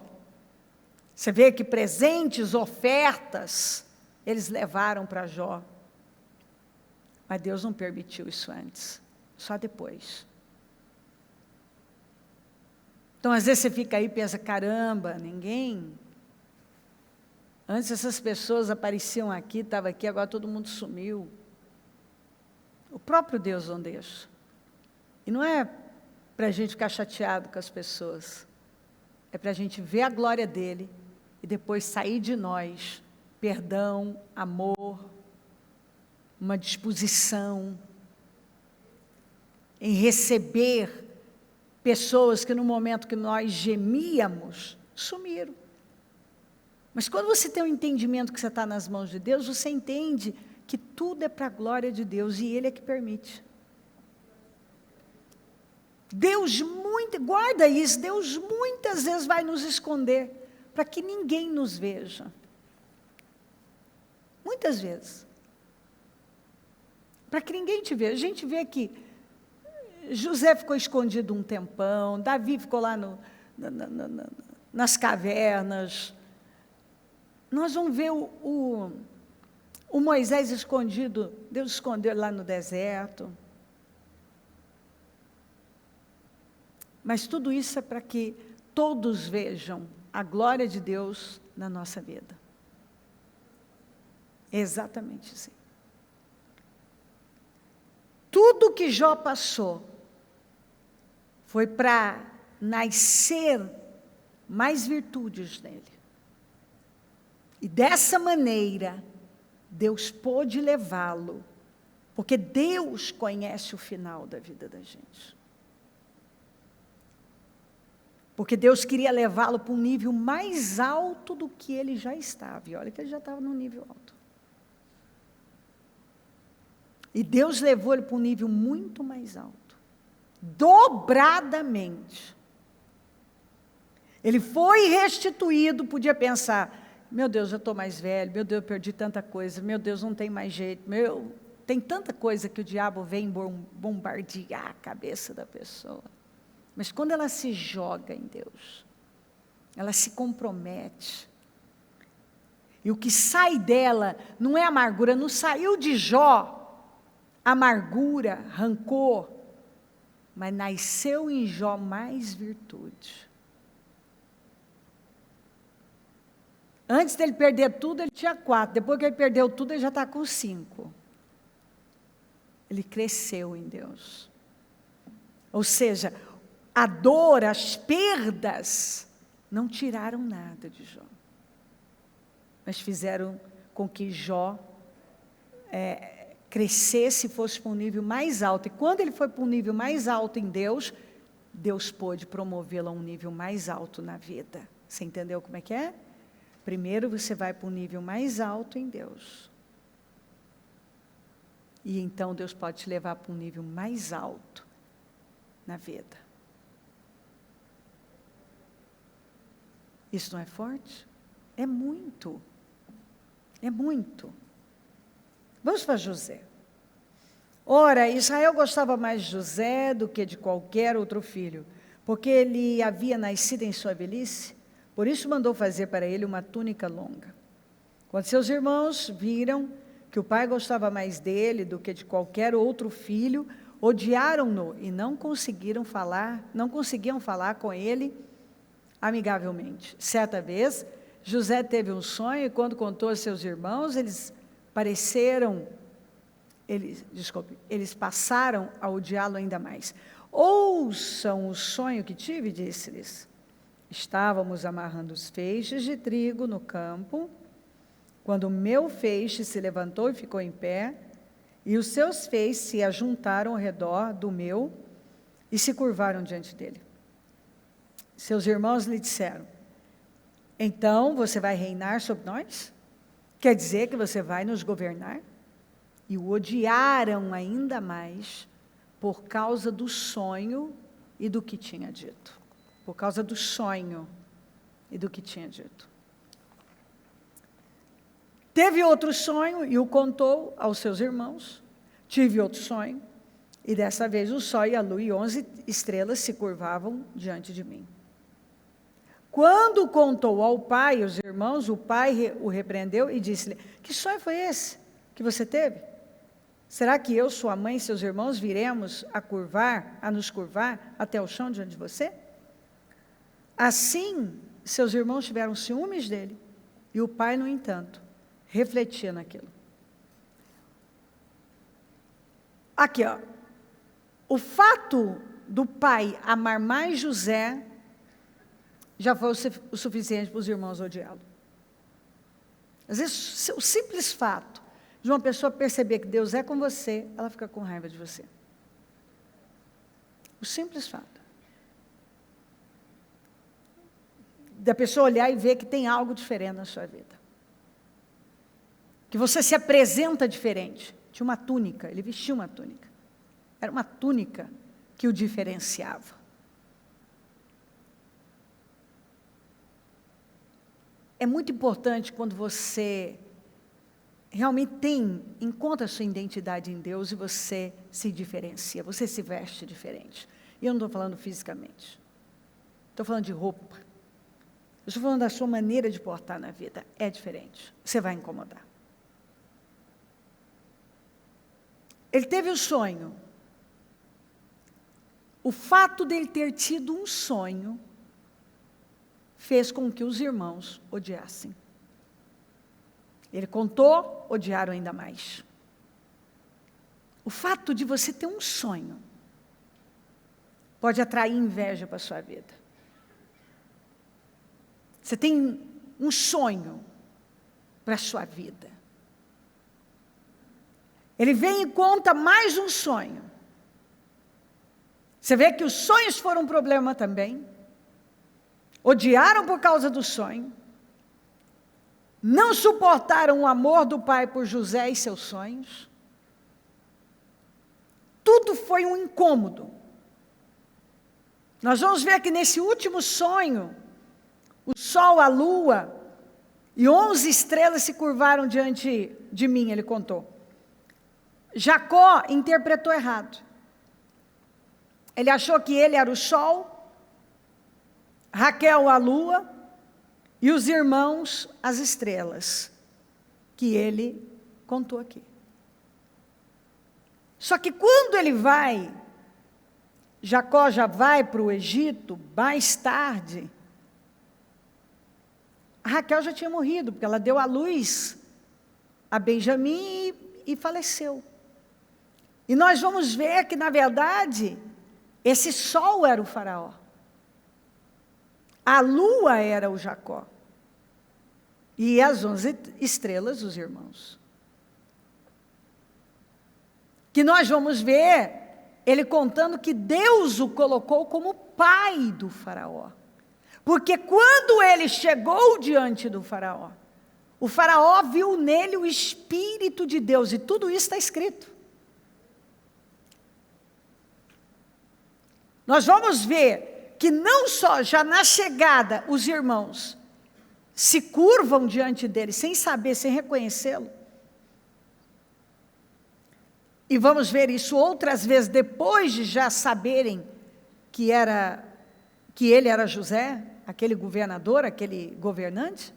Você vê que presentes, ofertas, eles levaram para Jó. Mas Deus não permitiu isso antes, só depois. Então, às vezes você fica aí e pensa, caramba, ninguém... Antes essas pessoas apareciam aqui, estavam aqui, agora todo mundo sumiu. O próprio Deus não deixa. E não é para a gente ficar chateado com as pessoas. É para a gente ver a glória dele e depois sair de nós perdão, amor, uma disposição em receber pessoas que no momento que nós gemíamos, sumiram. Mas quando você tem um entendimento que você está nas mãos de Deus, você entende que tudo é para a glória de Deus e Ele é que permite. Deus guarda isso, Deus muitas vezes vai nos esconder para que ninguém nos veja. Muitas vezes. Para que ninguém te veja. A gente vê que José ficou escondido um tempão, Davi ficou lá nas cavernas. Nós vamos ver o Moisés escondido, Deus escondeu ele lá no deserto. Mas tudo isso é para que todos vejam a glória de Deus na nossa vida. É exatamente assim. Tudo que Jó passou foi para nascer mais virtudes nele. E dessa maneira, Deus pôde levá-lo, porque Deus conhece o final da vida da gente. Porque Deus queria levá-lo para um nível mais alto do que ele já estava. E olha que ele já estava num nível alto. E Deus levou ele para um nível muito mais alto. Dobradamente. Ele foi restituído, podia pensar, meu Deus, eu estou mais velho, meu Deus, eu perdi tanta coisa, meu Deus, não tem mais jeito, tem tanta coisa que o diabo vem bombardear a cabeça da pessoa. Mas quando ela se joga em Deus, ela se compromete. E o que sai dela não é amargura, não saiu de Jó amargura, rancor, mas nasceu em Jó mais virtude. Antes dele perder tudo, ele tinha 4. Depois que ele perdeu tudo, ele já está com 5. Ele cresceu em Deus. Ou seja, a dor, as perdas, não tiraram nada de Jó. Mas fizeram com que Jó crescesse e fosse para um nível mais alto. E quando ele foi para um nível mais alto em Deus, Deus pôde promovê-lo a um nível mais alto na vida. Você entendeu como é que é? Primeiro você vai para um nível mais alto em Deus. E então Deus pode te levar para um nível mais alto na vida. Isso não é forte? É muito. É muito. Vamos para José. Ora, Israel gostava mais de José do que de qualquer outro filho, porque ele havia nascido em sua velhice, por isso mandou fazer para ele uma túnica longa. Quando seus irmãos viram que o pai gostava mais dele do que de qualquer outro filho, odiaram-no e não conseguiam falar com ele amigavelmente. Certa vez, José teve um sonho e quando contou a seus irmãos, eles passaram a odiá-lo ainda mais. Ouçam o sonho que tive, disse-lhes. Estávamos amarrando os feixes de trigo no campo, quando o meu feixe se levantou e ficou em pé, e os seus feixes se ajuntaram ao redor do meu e se curvaram diante dele. Seus irmãos lhe disseram: então você vai reinar sobre nós? Quer dizer que você vai nos governar? E o odiaram ainda mais por causa do sonho e do que tinha dito. Por causa do sonho e do que tinha dito. Teve outro sonho e o contou aos seus irmãos. Tive outro sonho, e dessa vez o sol e a lua e 11 estrelas se curvavam diante de mim. Quando contou ao pai e aos irmãos, o pai o repreendeu e disse-lhe: que sonho foi esse que você teve? Será que eu, sua mãe e seus irmãos viremos a nos curvar até o chão diante de você? Assim, seus irmãos tiveram ciúmes dele, e o pai, no entanto, refletia naquilo. Aqui, ó. O fato do pai amar mais José já foi o suficiente para os irmãos odiá-lo. Às vezes, o simples fato de uma pessoa perceber que Deus é com você, ela fica com raiva de você. O simples fato. Da pessoa olhar e ver que tem algo diferente na sua vida. Que você se apresenta diferente. Tinha uma túnica, ele vestia uma túnica. Era uma túnica que o diferenciava. É muito importante quando você realmente encontra a sua identidade em Deus e você se diferencia, você se veste diferente. E eu não estou falando fisicamente. Estou falando de roupa. Eu estou falando da sua maneira de portar na vida. É diferente. Você vai incomodar. Ele teve um sonho. O fato dele ter tido um sonho fez com que os irmãos odiassem. Ele contou, odiaram ainda mais. O fato de você ter um sonho pode atrair inveja para a sua vida. Você tem um sonho para a sua vida. Ele vem e conta mais um sonho. Você vê que os sonhos foram um problema também. Odiaram por causa do sonho. Não suportaram o amor do pai por José e seus sonhos. Tudo foi um incômodo. Nós vamos ver que nesse último sonho, o sol, a lua e 11 estrelas se curvaram diante de mim, ele contou. Jacó interpretou errado. Ele achou que ele era o sol, Raquel a lua e os irmãos as estrelas, que ele contou aqui. Só que quando ele vai, Jacó já vai para o Egito, mais tarde, a Raquel já tinha morrido, porque ela deu à luz a Benjamim e faleceu. E nós vamos ver que, na verdade, esse sol era o faraó. A lua era o Jacó. E as 11 estrelas, os irmãos. que nós vamos ver ele contando que Deus o colocou como pai do faraó. Porque quando ele chegou diante do faraó, o faraó viu nele o Espírito de Deus, e tudo isso está escrito. Nós vamos ver que não só já na chegada os irmãos se curvam diante dele, sem saber, sem reconhecê-lo. E vamos ver isso outras vezes, depois de já saberem que ele era José, aquele governador, aquele governante.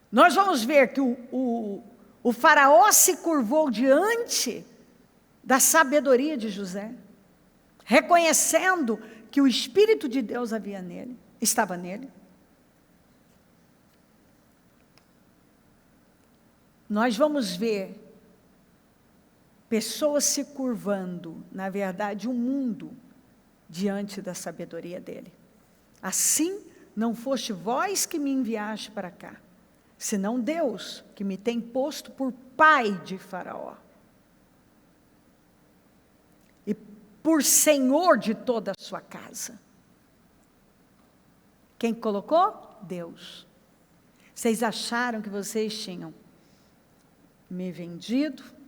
Nós vamos ver que o faraó se curvou diante da sabedoria de José, reconhecendo que o Espírito de Deus estava nele. Nós vamos ver pessoas se curvando, na verdade, o mundo, diante da sabedoria dele. Assim, não foste vós que me enviaste para cá, senão Deus, que me tem posto por pai de Faraó, e por senhor de toda a sua casa. Quem colocou? Deus. Vocês acharam que vocês tinham me vendido,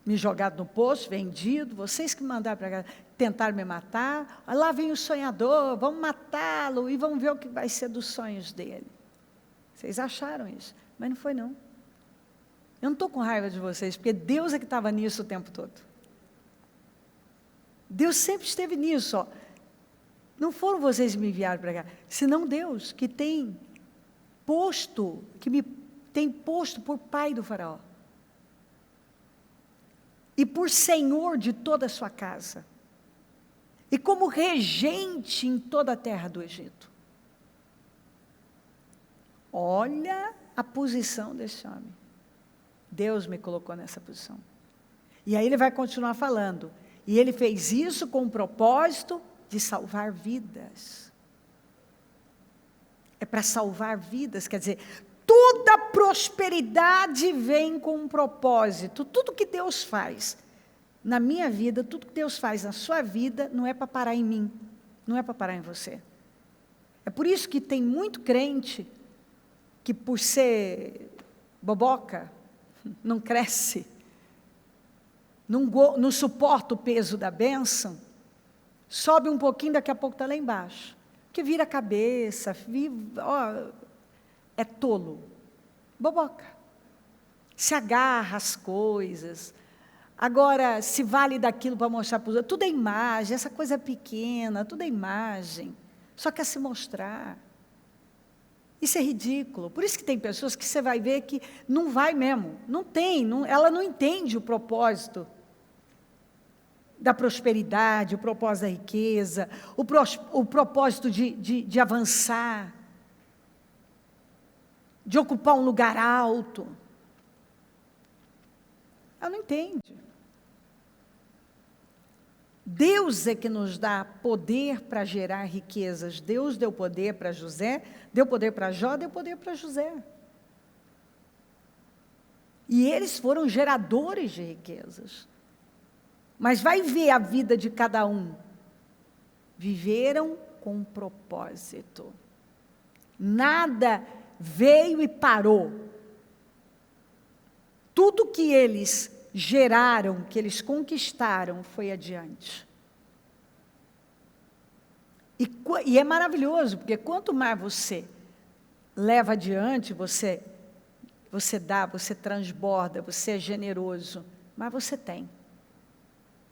me jogado no poço, vendido, vocês que mandaram para cá, tentaram me matar, lá vem o sonhador, vamos matá-lo e vamos ver o que vai ser dos sonhos dele. Vocês acharam isso, mas não foi não. Eu não estou com raiva de vocês, porque Deus é que estava nisso o tempo todo. Deus sempre esteve nisso, ó. Não foram vocês que me enviaram para cá, senão Deus, que me tem posto por pai do faraó. E por senhor de toda a sua casa. E como regente em toda a terra do Egito. Olha a posição desse homem. Deus me colocou nessa posição. E aí ele vai continuar falando. E ele fez isso com o propósito de salvar vidas. É para salvar vidas, quer dizer, toda prosperidade vem com um propósito. Tudo que Deus faz na minha vida, tudo que Deus faz na sua vida, não é para parar em mim, não é para parar em você. É por isso que tem muito crente que, por ser boboca, não cresce, não suporta o peso da bênção, sobe um pouquinho, daqui a pouco está lá embaixo, que vira a cabeça, é tolo, boboca, se agarra às coisas, agora se vale daquilo para mostrar para os outros, tudo é imagem, essa coisa pequena, tudo é imagem, só quer se mostrar. Isso é ridículo. Por isso que tem pessoas que você vai ver que não vai mesmo, ela não entende o propósito da prosperidade, o propósito da riqueza, o propósito de avançar, de ocupar um lugar alto. Ela não entende. Deus é que nos dá poder para gerar riquezas. Deus deu poder para José, deu poder para Jó, deu poder para José. E eles foram geradores de riquezas. Mas vai ver a vida de cada um. Viveram com um propósito. Nada veio e parou. Tudo que eles geraram, que eles conquistaram, foi adiante. E é maravilhoso, porque quanto mais você leva adiante, você dá, você transborda, você é generoso, mas você tem.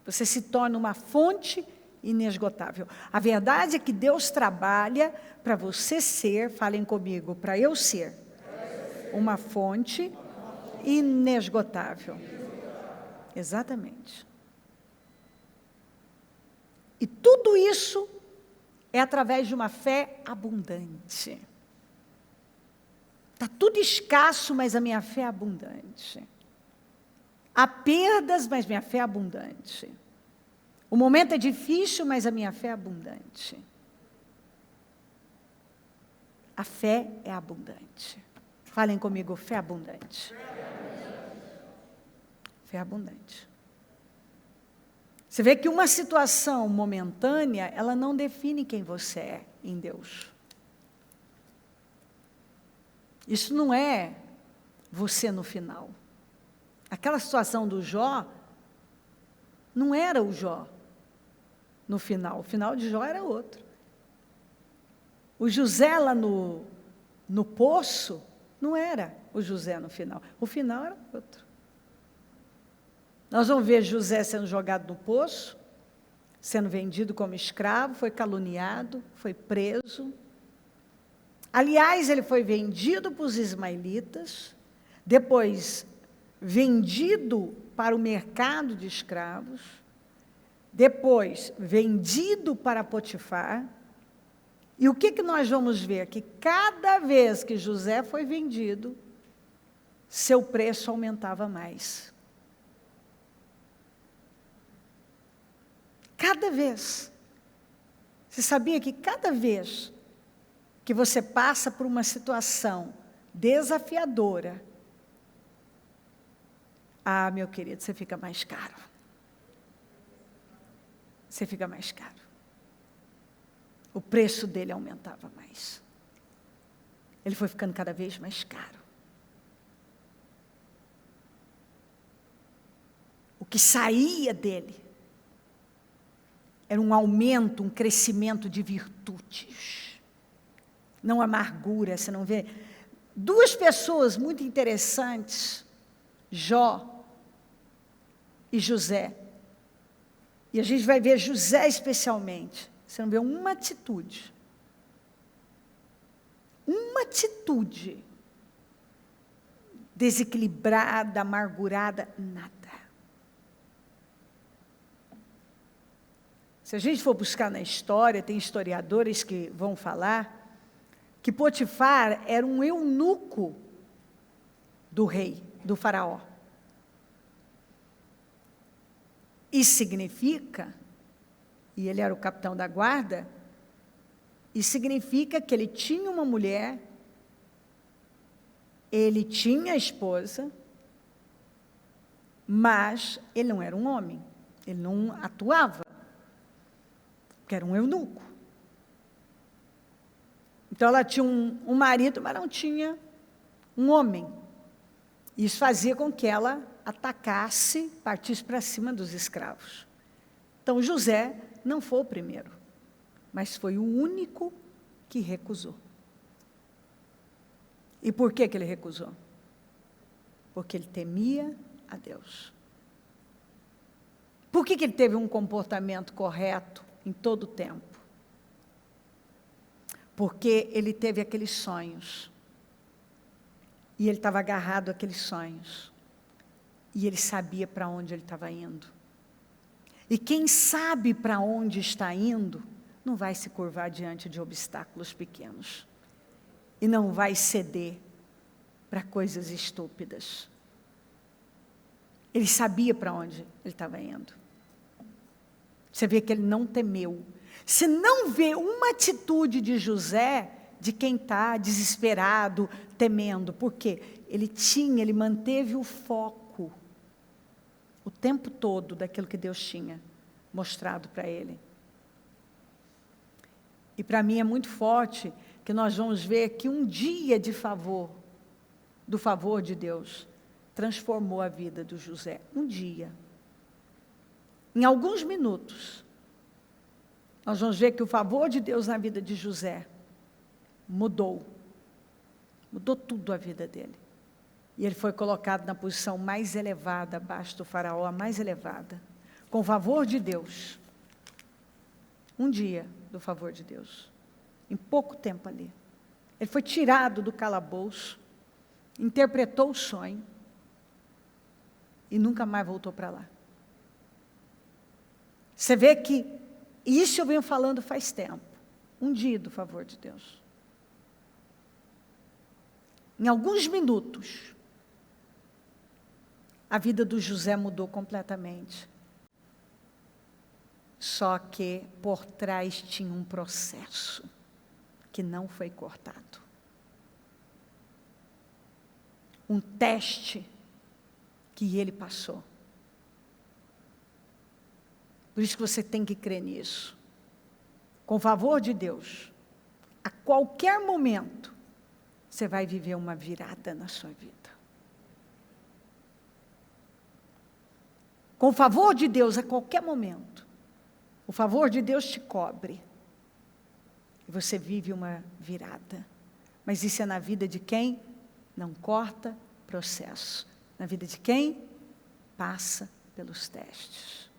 Você se torna uma fonte inesgotável. A verdade é que Deus trabalha para você ser, falem comigo, para eu ser uma fonte inesgotável. Exatamente. E tudo isso é através de uma fé abundante. Está tudo escasso, mas a minha fé é abundante. Há perdas, mas minha fé é abundante. O momento é difícil, mas a minha fé é abundante. A fé é abundante. Falem comigo, fé abundante. Fé abundante. Você vê que uma situação momentânea, ela não define quem você é em Deus. Isso não é você no final. Aquela situação do Jó, não era o Jó no final. O final de Jó era outro. O José lá no poço, não era o José no final. O final era outro. Nós vamos ver José sendo jogado no poço, sendo vendido como escravo, foi caluniado, foi preso. Aliás, ele foi vendido para os ismaelitas, depois vendido para o mercado de escravos, depois vendido para Potifar. E o que nós vamos ver? Que cada vez que José foi vendido, seu preço aumentava mais. Cada vez. Você sabia que cada vez que você passa por uma situação desafiadora, meu querido, você fica mais caro. Você fica mais caro. O preço dele aumentava mais. Ele foi ficando cada vez mais caro. O que saía dele era um aumento, um crescimento de virtudes. Não amargura, você não vê. Duas pessoas muito interessantes, Jó e José. E a gente vai ver José especialmente. Você não vê uma atitude desequilibrada, amargurada, nada. Se a gente for buscar na história, tem historiadores que vão falar que Potifar era um eunuco do rei, do faraó. Isso significa, e ele era o capitão da guarda, isso significa que ele tinha uma mulher, ele tinha a esposa, mas ele não era um homem, ele não atuava, porque era um eunuco. Então ela tinha um marido, mas não tinha um homem. Isso fazia com que ela atacasse, partisse para cima dos escravos. Então José não foi o primeiro, mas foi o único que recusou. E por que ele recusou? Porque ele temia a Deus. Por que ele teve um comportamento correto em todo o tempo? Porque ele teve aqueles sonhos. E ele estava agarrado àqueles sonhos. E ele sabia para onde ele estava indo. E quem sabe para onde está indo, não vai se curvar diante de obstáculos pequenos. E não vai ceder para coisas estúpidas. Ele sabia para onde ele estava indo. Você vê que ele não temeu. Você não vê uma atitude de José de quem está desesperado, temendo. Por quê? Ele manteve o foco o tempo todo daquilo que Deus tinha mostrado para ele. E para mim é muito forte que nós vamos ver que um dia de favor, do favor de Deus, transformou a vida do José. Um dia. Em alguns minutos, nós vamos ver que o favor de Deus na vida de José mudou tudo a vida dele. E ele foi colocado na posição mais elevada, abaixo do faraó, a mais elevada, com o favor de Deus. Um dia do favor de Deus, em pouco tempo ali. Ele foi tirado do calabouço, interpretou o sonho e nunca mais voltou para lá. Você vê que isso eu venho falando faz tempo. Um dia do favor de Deus. Em alguns minutos, a vida do José mudou completamente. Só que por trás tinha um processo que não foi cortado. Um teste que ele passou. Por isso que você tem que crer nisso. Com o favor de Deus, a qualquer momento, você vai viver uma virada na sua vida. Com o favor de Deus, a qualquer momento, o favor de Deus te cobre. E você vive uma virada. Mas isso é na vida de quem não corta processo. Na vida de quem passa pelos testes.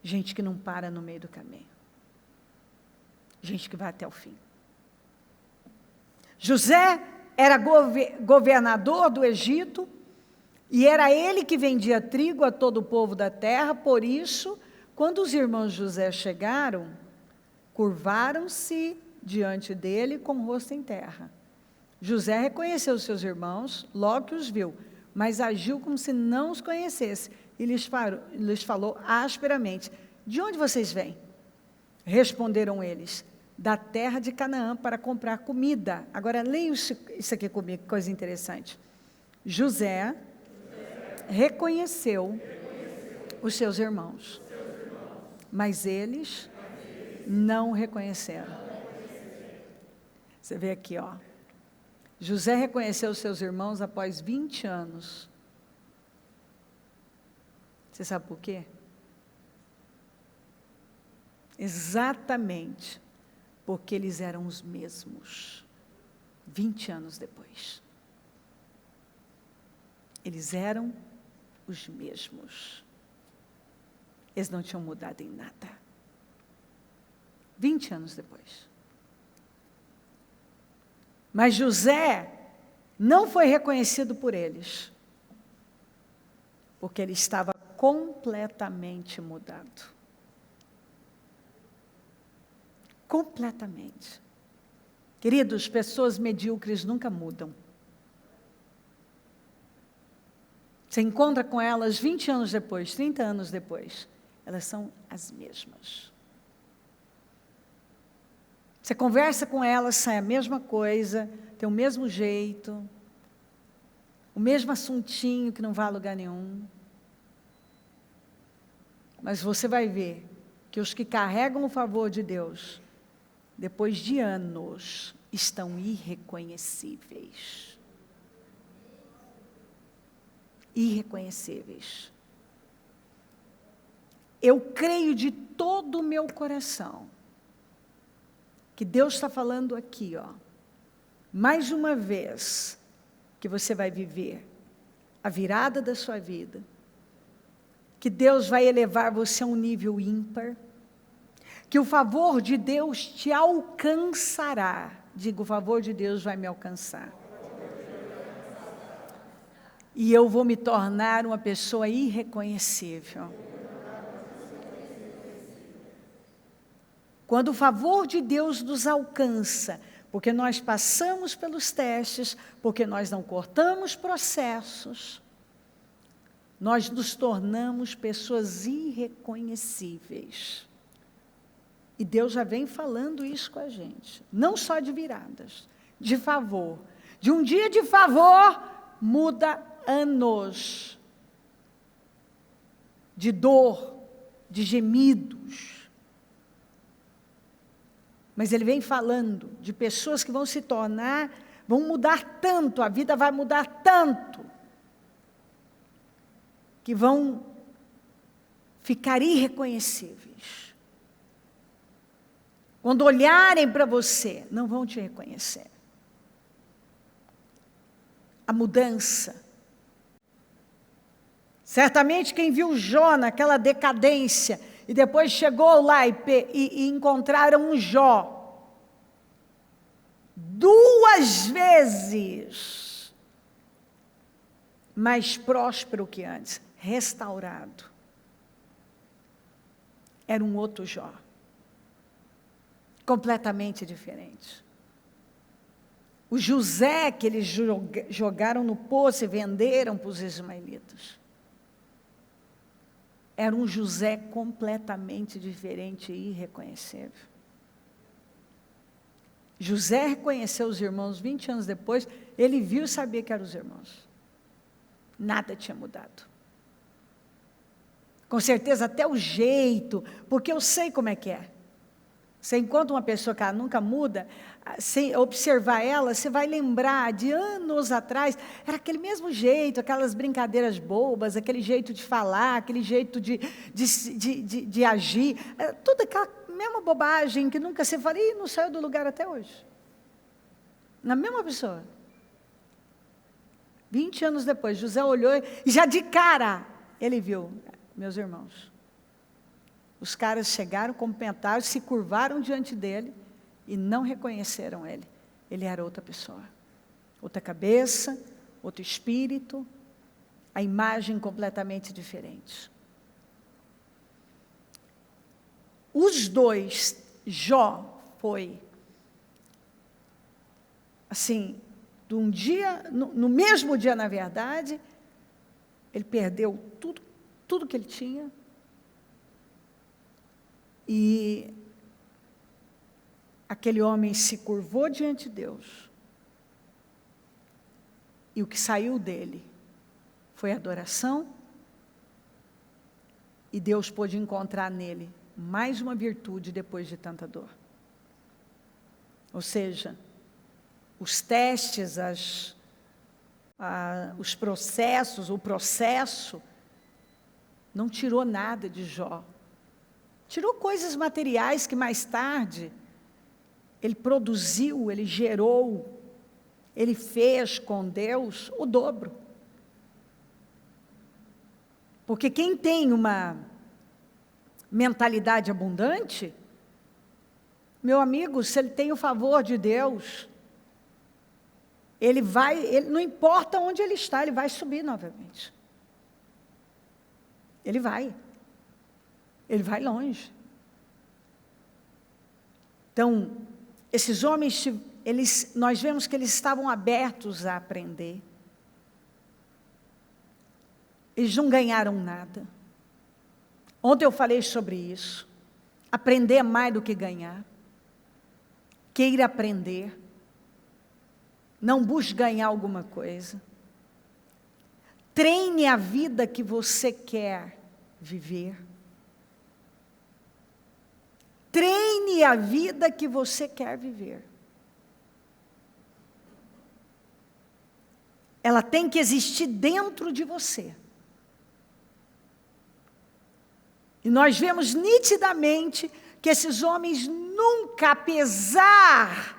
Gente que não para no meio do caminho. Gente que vai até o fim. José era governador do Egito, e era ele que vendia trigo a todo o povo da terra. Por isso, quando os irmãos de José chegaram, curvaram-se diante dele com o rosto em terra. José reconheceu os seus irmãos, logo que os viu, mas agiu como se não os conhecesse, e lhes falou asperamente: de onde vocês vêm? Responderam eles: da terra de Canaã, para comprar comida. Agora leia isso aqui comigo, que coisa interessante. José reconheceu os seus irmãos, mas eles não reconheceram. Você vê aqui, ó. José reconheceu os seus irmãos após 20 anos. Você sabe por quê? Exatamente porque eles eram os mesmos, 20 anos depois. Eles eram os mesmos. Eles não tinham mudado em nada. 20 anos depois. Mas José não foi reconhecido por eles, porque ele estava completamente mudado. Completamente. Queridos, pessoas medíocres nunca mudam. Você encontra com elas 20 anos depois, 30 anos depois, elas são as mesmas. Você conversa com elas, sai a mesma coisa, tem o mesmo jeito, o mesmo assuntinho que não vai a lugar nenhum. Mas você vai ver que os que carregam o favor de Deus, depois de anos, estão irreconhecíveis. Irreconhecíveis. Eu creio de todo o meu coração que Deus está falando aqui, ó, mais uma vez, que você vai viver a virada da sua vida, que Deus vai elevar você a um nível ímpar, que o favor de Deus te alcançará. Diga, o favor de Deus vai me alcançar. E eu vou me tornar uma pessoa irreconhecível. Quando o favor de Deus nos alcança, porque nós passamos pelos testes, porque nós não cortamos processos, nós nos tornamos pessoas irreconhecíveis. E Deus já vem falando isso com a gente. Não só de viradas, de favor. De um dia de favor, muda anos. De dor, de gemidos. Mas Ele vem falando de pessoas que vão se tornar, vão mudar tanto, a vida vai mudar tanto, que vão ficar irreconhecíveis. Quando olharem para você, não vão te reconhecer. A mudança. Certamente quem viu Jó naquela decadência, e depois chegou lá e encontraram um Jó, 2 vezes mais próspero que antes, restaurado. Era um outro Jó. Completamente diferente. O José que eles jogaram no poço e venderam para os ismaelitas. Era um José completamente diferente e irreconhecível. José reconheceu os irmãos 20 anos depois, ele viu e sabia que eram os irmãos. Nada tinha mudado. Com certeza até o jeito, porque eu sei como é que é. Você encontra uma pessoa que ela nunca muda, sem observar ela, você vai lembrar de anos atrás, era aquele mesmo jeito, aquelas brincadeiras bobas, aquele jeito de falar, aquele jeito de agir, toda aquela mesma bobagem que nunca se fala, e não saiu do lugar até hoje. Na mesma pessoa. 20 anos depois, José olhou e já de cara, ele viu, meus irmãos, os caras chegaram, cumprimentaram, se curvaram diante dele e não reconheceram ele. Ele era outra pessoa, outra cabeça, outro espírito, a imagem completamente diferente. Os dois, Jó foi, assim, de um dia, no mesmo dia, na verdade, ele perdeu tudo que ele tinha, e aquele homem se curvou diante de Deus, e o que saiu dele foi adoração, e Deus pôde encontrar nele mais uma virtude depois de tanta dor. Ou seja, os testes, os processos, o processo, não tirou nada de Jó. Tirou coisas materiais que mais tarde ele produziu, ele gerou, ele fez com Deus o dobro. Porque quem tem uma mentalidade abundante, meu amigo, se ele tem o favor de Deus, ele não importa onde ele está, ele vai subir novamente. Ele vai longe. Então, esses homens, nós vemos que eles estavam abertos a aprender. Eles não ganharam nada. Ontem eu falei sobre isso. Aprender é mais do que ganhar. Queira aprender. Não busque ganhar alguma coisa. Treine a vida que você quer viver. Treine a vida que você quer viver. Ela tem que existir dentro de você. E nós vemos nitidamente que esses homens nunca, apesar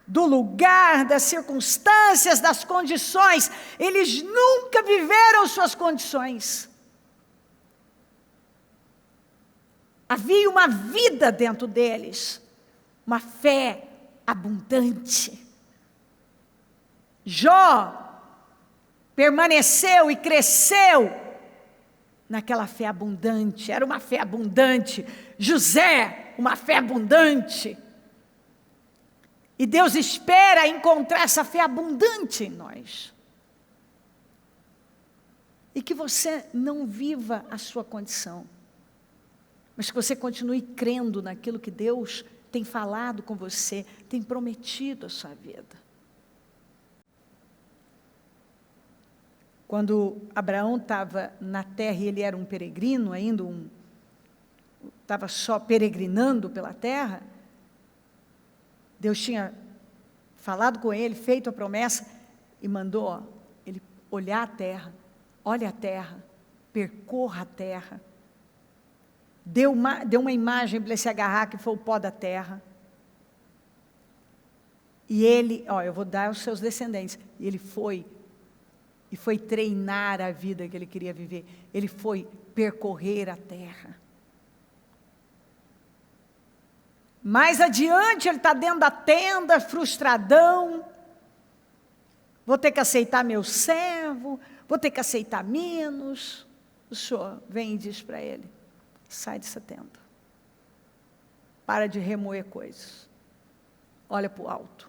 do lugar, das circunstâncias, das condições, eles nunca viveram suas condições. Havia uma vida dentro deles, uma fé abundante. Jó permaneceu e cresceu naquela fé abundante, era uma fé abundante. José, uma fé abundante. E Deus espera encontrar essa fé abundante em nós. E que você não viva a sua condição, mas que você continue crendo naquilo que Deus tem falado com você, tem prometido a sua vida. Quando Abraão estava na terra e ele era um peregrino ainda, estava só peregrinando pela terra, Deus tinha falado com ele, feito a promessa e mandou ele olhar a terra, olhe a terra, percorra a terra. Deu uma imagem para ele se agarrar, que foi o pó da terra. E ele, eu vou dar aos seus descendentes. E ele foi treinar a vida que ele queria viver. Ele foi percorrer a terra. Mais adiante, ele está dentro da tenda, frustradão. Vou ter que aceitar meu servo, vou ter que aceitar menos. O Senhor vem e diz para ele: sai dessa tenda. Para de remoer coisas. Olha para o alto.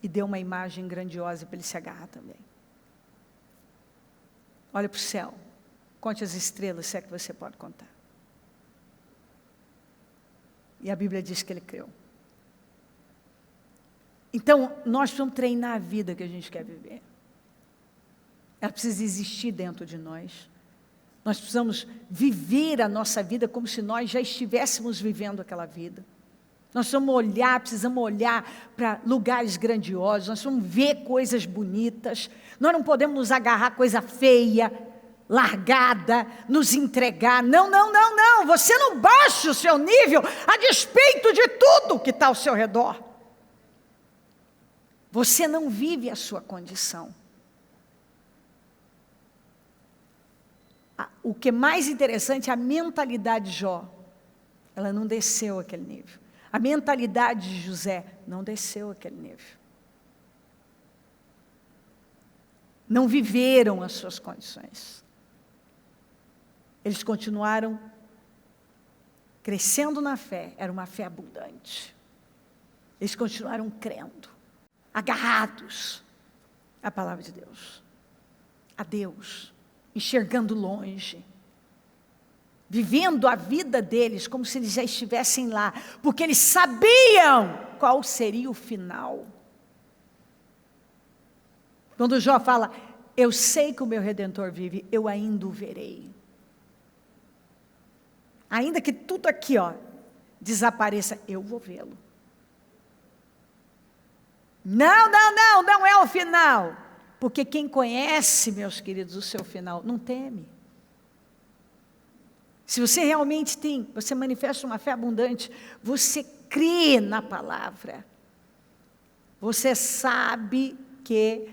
E dê uma imagem grandiosa para ele se agarrar também. Olha para o céu. Conte as estrelas, se é que você pode contar. E a Bíblia diz que ele creu. Então, nós precisamos treinar a vida que a gente quer viver. Ela precisa existir dentro de nós. Nós precisamos viver a nossa vida como se nós já estivéssemos vivendo aquela vida. Nós precisamos olhar para lugares grandiosos, nós precisamos ver coisas bonitas. Nós não podemos nos agarrar a coisa feia, largada, nos entregar. Não. Você não baixa o seu nível a despeito de tudo que está ao seu redor. Você não vive a sua condição. O que é mais interessante é a mentalidade de Jó. Ela não desceu aquele nível. A mentalidade de José não desceu aquele nível. Não viveram as suas condições. Eles continuaram crescendo na fé, era uma fé abundante. Eles continuaram crendo, agarrados à palavra de Deus, a Deus, enxergando longe, vivendo a vida deles como se eles já estivessem lá, porque eles sabiam qual seria o final. Quando Jó fala, eu sei que o meu Redentor vive, eu ainda o verei. Ainda que tudo aqui, desapareça, eu vou vê-lo. Não é o final. Porque quem conhece, meus queridos, o seu final, não teme. Se você realmente você manifesta uma fé abundante, você crê na palavra. Você sabe que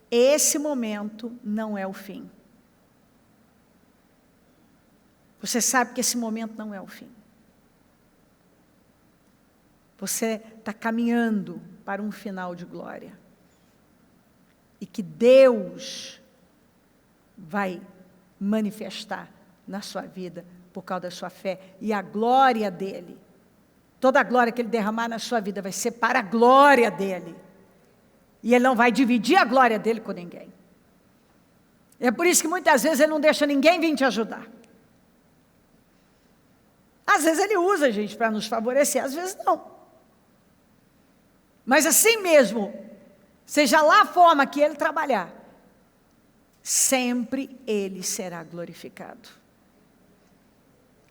esse momento não é o fim. Você sabe que esse momento não é o fim. Você está caminhando para um final de glória. E que Deus vai manifestar na sua vida por causa da sua fé. E a glória dele, toda a glória que ele derramar na sua vida vai ser para a glória dele. E ele não vai dividir a glória dele com ninguém. É por isso que muitas vezes ele não deixa ninguém vir te ajudar. Às vezes ele usa a gente para nos favorecer, às vezes não. Mas assim mesmo, seja lá a forma que ele trabalhar, sempre ele será glorificado.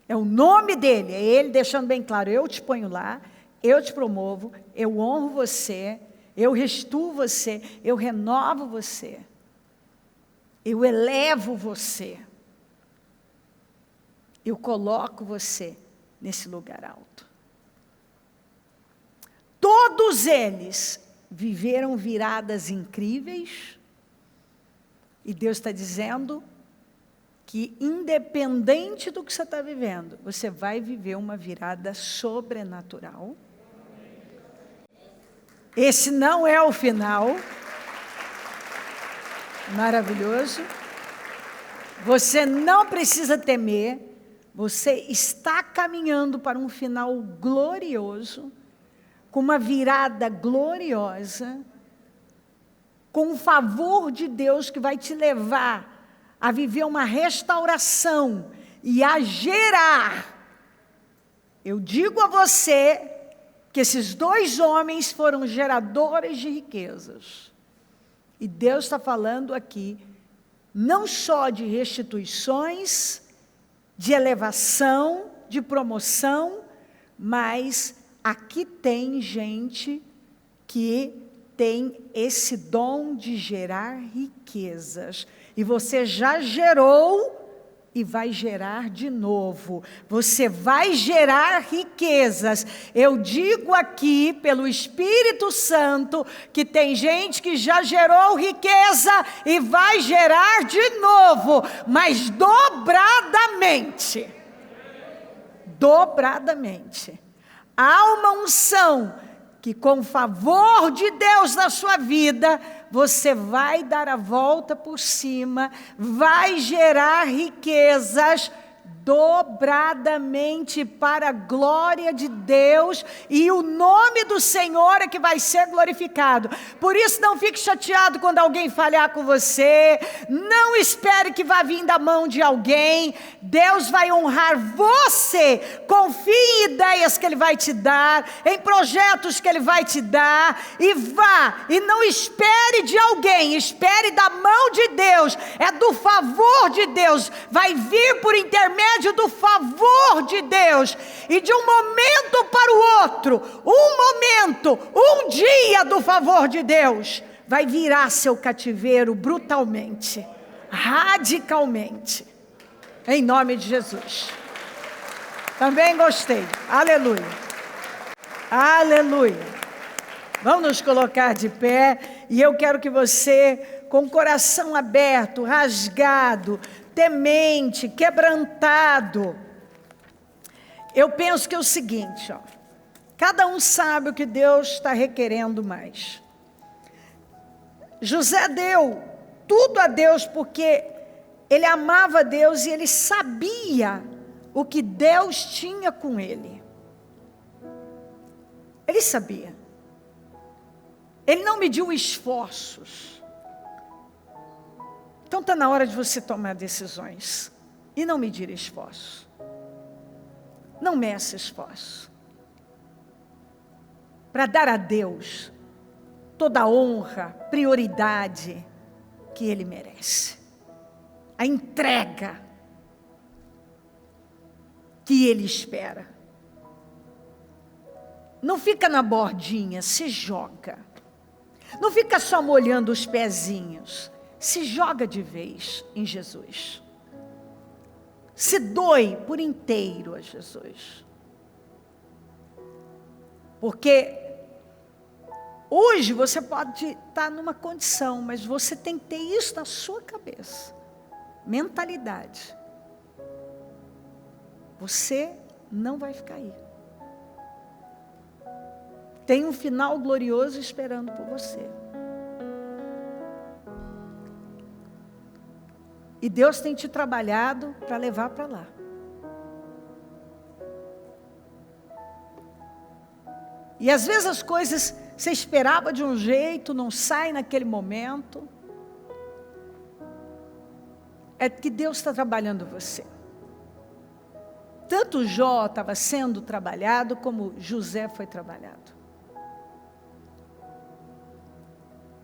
É o nome dele, é ele deixando bem claro, eu te ponho lá, eu te promovo, eu honro você, eu restituo você, eu renovo você, eu elevo você, eu coloco você nesse lugar alto. Todos eles viveram viradas incríveis, e Deus está dizendo que independente do que você está vivendo, você vai viver uma virada sobrenatural. Esse não é o final. Maravilhoso. Você não precisa temer, você está caminhando para um final glorioso, com uma virada gloriosa, com o favor de Deus que vai te levar a viver uma restauração e a gerar. Eu digo a você que esses dois homens foram geradores de riquezas. E Deus está falando aqui, não só de restituições, de elevação, de promoção, mas aqui tem gente que tem esse dom de gerar riquezas. E você já gerou e vai gerar de novo. Você vai gerar riquezas. Eu digo aqui, pelo Espírito Santo, que tem gente que já gerou riqueza e vai gerar de novo, mas dobradamente. Dobradamente. Há uma unção que, com o favor de Deus na sua vida, você vai dar a volta por cima, vai gerar riquezas dobradamente para a glória de Deus, e o nome do Senhor é que vai ser glorificado. Por isso, não fique chateado quando alguém falhar com você, não espere que vá vir da mão de alguém. Deus vai honrar você. Confie em ideias que Ele vai te dar, em projetos que Ele vai te dar, e vá, e não espere de alguém, espere da mão de Deus, é do favor de Deus, vai vir por intermédio do favor de Deus, e de um momento para o outro, um dia do favor de Deus, vai virar seu cativeiro brutalmente, radicalmente, em nome de Jesus. Também gostei, aleluia, aleluia. Vamos nos colocar de pé, e eu quero que você, com o coração aberto, rasgado, temente, quebrantado, eu penso que é o seguinte, ó, cada um sabe o que Deus está requerendo mais. José deu tudo a Deus porque ele amava Deus e ele sabia o que Deus tinha com ele. Ele sabia. Ele não mediu esforços. Então está na hora de você tomar decisões e não medir esforço. Não meça esforço. Para dar a Deus toda a honra, prioridade que Ele merece. A entrega que Ele espera. Não fica na bordinha, se joga. Não fica só molhando os pezinhos. Se joga de vez em Jesus. Se doe por inteiro a Jesus. Porque hoje você pode estar numa condição, mas você tem que ter isso na sua cabeça. Mentalidade. Você não vai ficar aí. Tem um final glorioso esperando por você. E Deus tem te trabalhado para levar para lá. E às vezes as coisas você esperava de um jeito, não sai naquele momento. É que Deus está trabalhando você. Tanto Jó estava sendo trabalhado, como José foi trabalhado.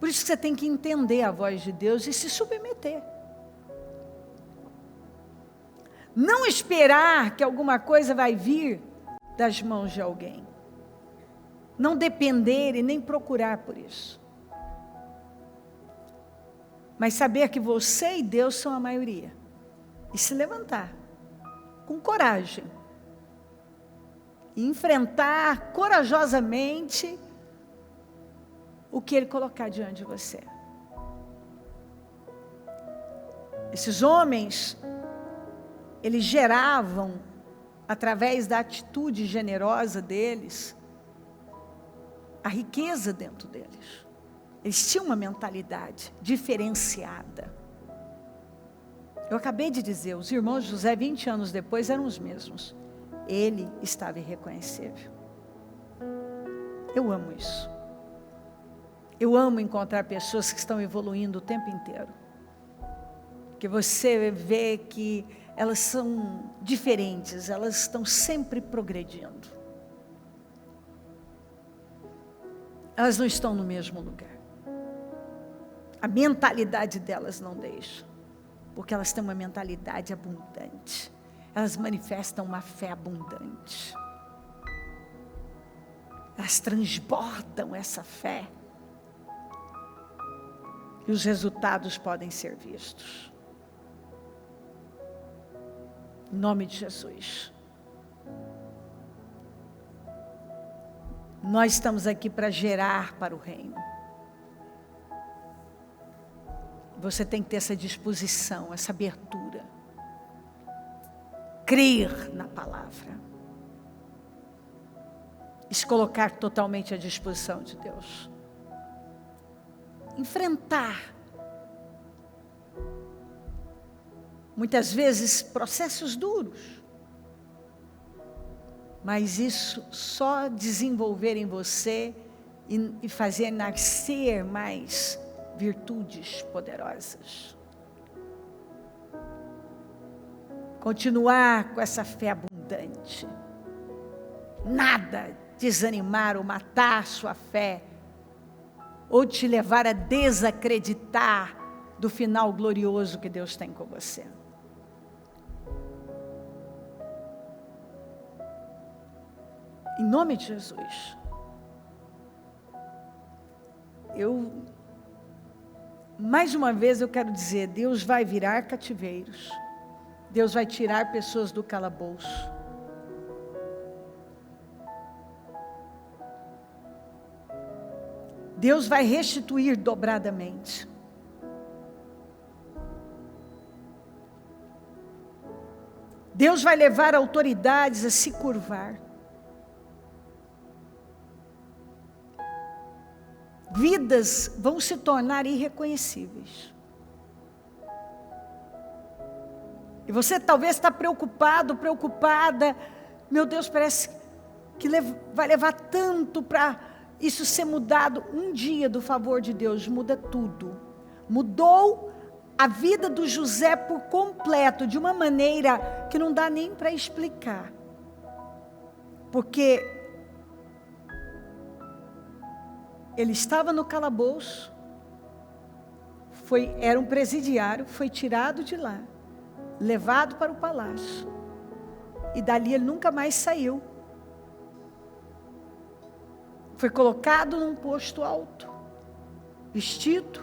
Por isso que você tem que entender a voz de Deus e se submeter. Não esperar que alguma coisa vai vir das mãos de alguém. Não depender e nem procurar por isso. Mas saber que você e Deus são a maioria. E se levantar com coragem. E enfrentar corajosamente o que Ele colocar diante de você. Esses homens, eles geravam, através da atitude generosa deles, a riqueza dentro deles. Eles tinham uma mentalidade diferenciada. Eu acabei de dizer, os irmãos de José, 20 anos depois, eram os mesmos. Ele estava irreconhecível. Eu amo isso. Eu amo encontrar pessoas que estão evoluindo o tempo inteiro. Que você vê que elas são diferentes, elas estão sempre progredindo. Elas não estão no mesmo lugar. A mentalidade delas não deixa. Porque elas têm uma mentalidade abundante. Elas manifestam uma fé abundante. Elas transbordam essa fé. E os resultados podem ser vistos. Em nome de Jesus. Nós estamos aqui para gerar para o reino. Você tem que ter essa disposição, essa abertura. Crer na palavra. E se colocar totalmente à disposição de Deus. Enfrentar. muitas vezes processos duros. Mas isso só desenvolver em você e fazer nascer mais virtudes poderosas. Continuar com essa fé abundante. Nada desanimar ou matar sua fé, ou te levar a desacreditar do final glorioso que Deus tem com você. Em nome de Jesus. Mais uma vez eu quero dizer, Deus vai virar cativeiros. Deus vai tirar pessoas do calabouço. Deus vai restituir dobradamente. Deus vai levar autoridades a se curvar. Vidas vão se tornar irreconhecíveis. E você talvez está preocupado, preocupada. Meu Deus, parece que vai levar tanto para isso ser mudado. Um dia do favor de Deus muda tudo. Mudou a vida do José por completo, de uma maneira que não dá nem para explicar. Porque ele estava no calabouço, era um presidiário, foi tirado de lá, levado para o palácio, e dali ele nunca mais saiu. Foi colocado num posto alto, vestido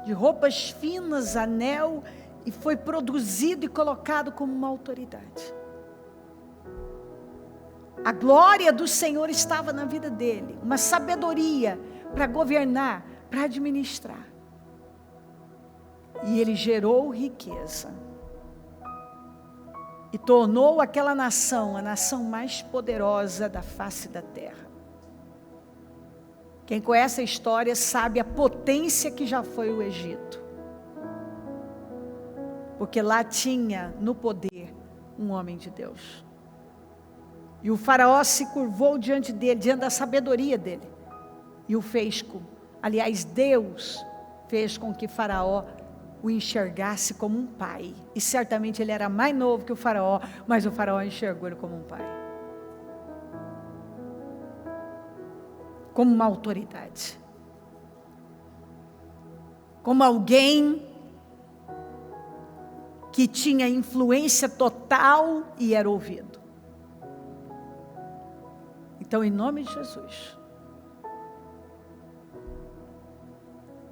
de roupas finas, anel, e foi produzido e colocado como uma autoridade. A glória do Senhor estava na vida dele, uma sabedoria para governar, para administrar. E ele gerou riqueza. E tornou aquela nação a nação mais poderosa da face da terra. Quem conhece a história sabe a potência que já foi o Egito. Porque lá tinha no poder um homem de Deus. E o faraó se curvou diante dele, diante da sabedoria dele. E o fez aliás, Deus fez com que faraó o enxergasse como um pai. E certamente ele era mais novo que o faraó, mas o faraó enxergou ele como um pai. Como uma autoridade. Como alguém que tinha influência total e era ouvido. Então, em nome de Jesus,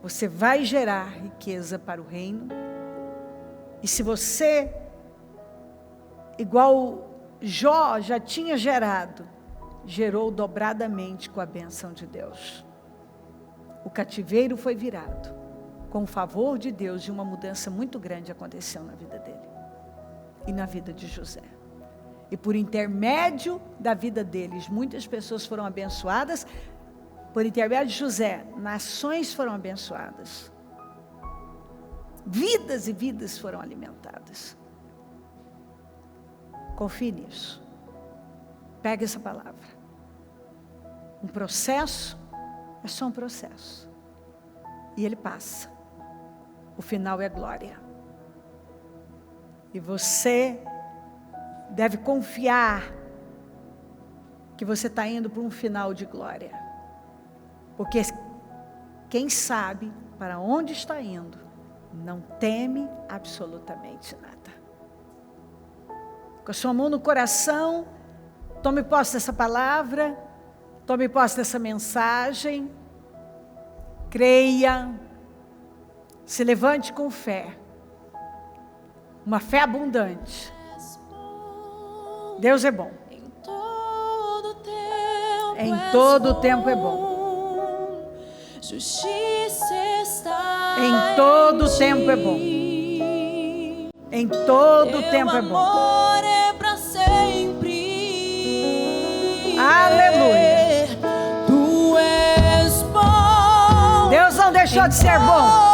você vai gerar riqueza para o reino. E se você, igual Jó já tinha gerado, gerou dobradamente com a bênção de Deus. O cativeiro foi virado. Com o favor de Deus, e uma mudança muito grande aconteceu na vida dele. E na vida de José. E por intermédio da vida deles, muitas pessoas foram abençoadas. Por intermédio de José, nações foram abençoadas. Vidas e vidas foram alimentadas. Confie nisso. Pega essa palavra. Um processo é só um processo. E ele passa. O final é glória. E você deve confiar que você está indo para um final de glória. Porque quem sabe para onde está indo, não teme absolutamente nada. Com a sua mão no coração, tome posse dessa palavra, tome posse dessa mensagem, creia, se levante com fé, uma fé abundante. Deus é bom. Em todo tempo é bom. Justiça está em todo tempo é bom. Em todo tempo é bom. Amor é para sempre. Aleluia. Tu és bom. Deus não deixou de ser bom.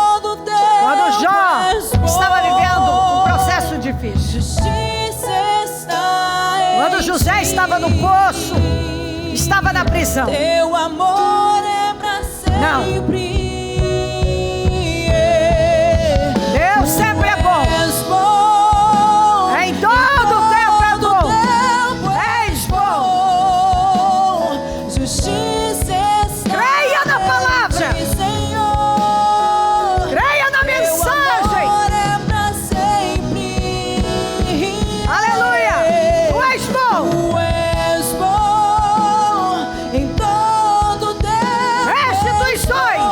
Quando Jó estava vivendo um processo difícil. Justiça está Quando José estava no poço, estava na prisão. Teu amor é pra sempre. Deus sempre é bom. És bom. Em todo tempo é bom. És bom. Justiça está. Creia na palavra. Senhor. Creia na mensagem. Teu amor é pra sempre. Aleluia. Tu és bom. Tu és bom em todo tempo. Restituições.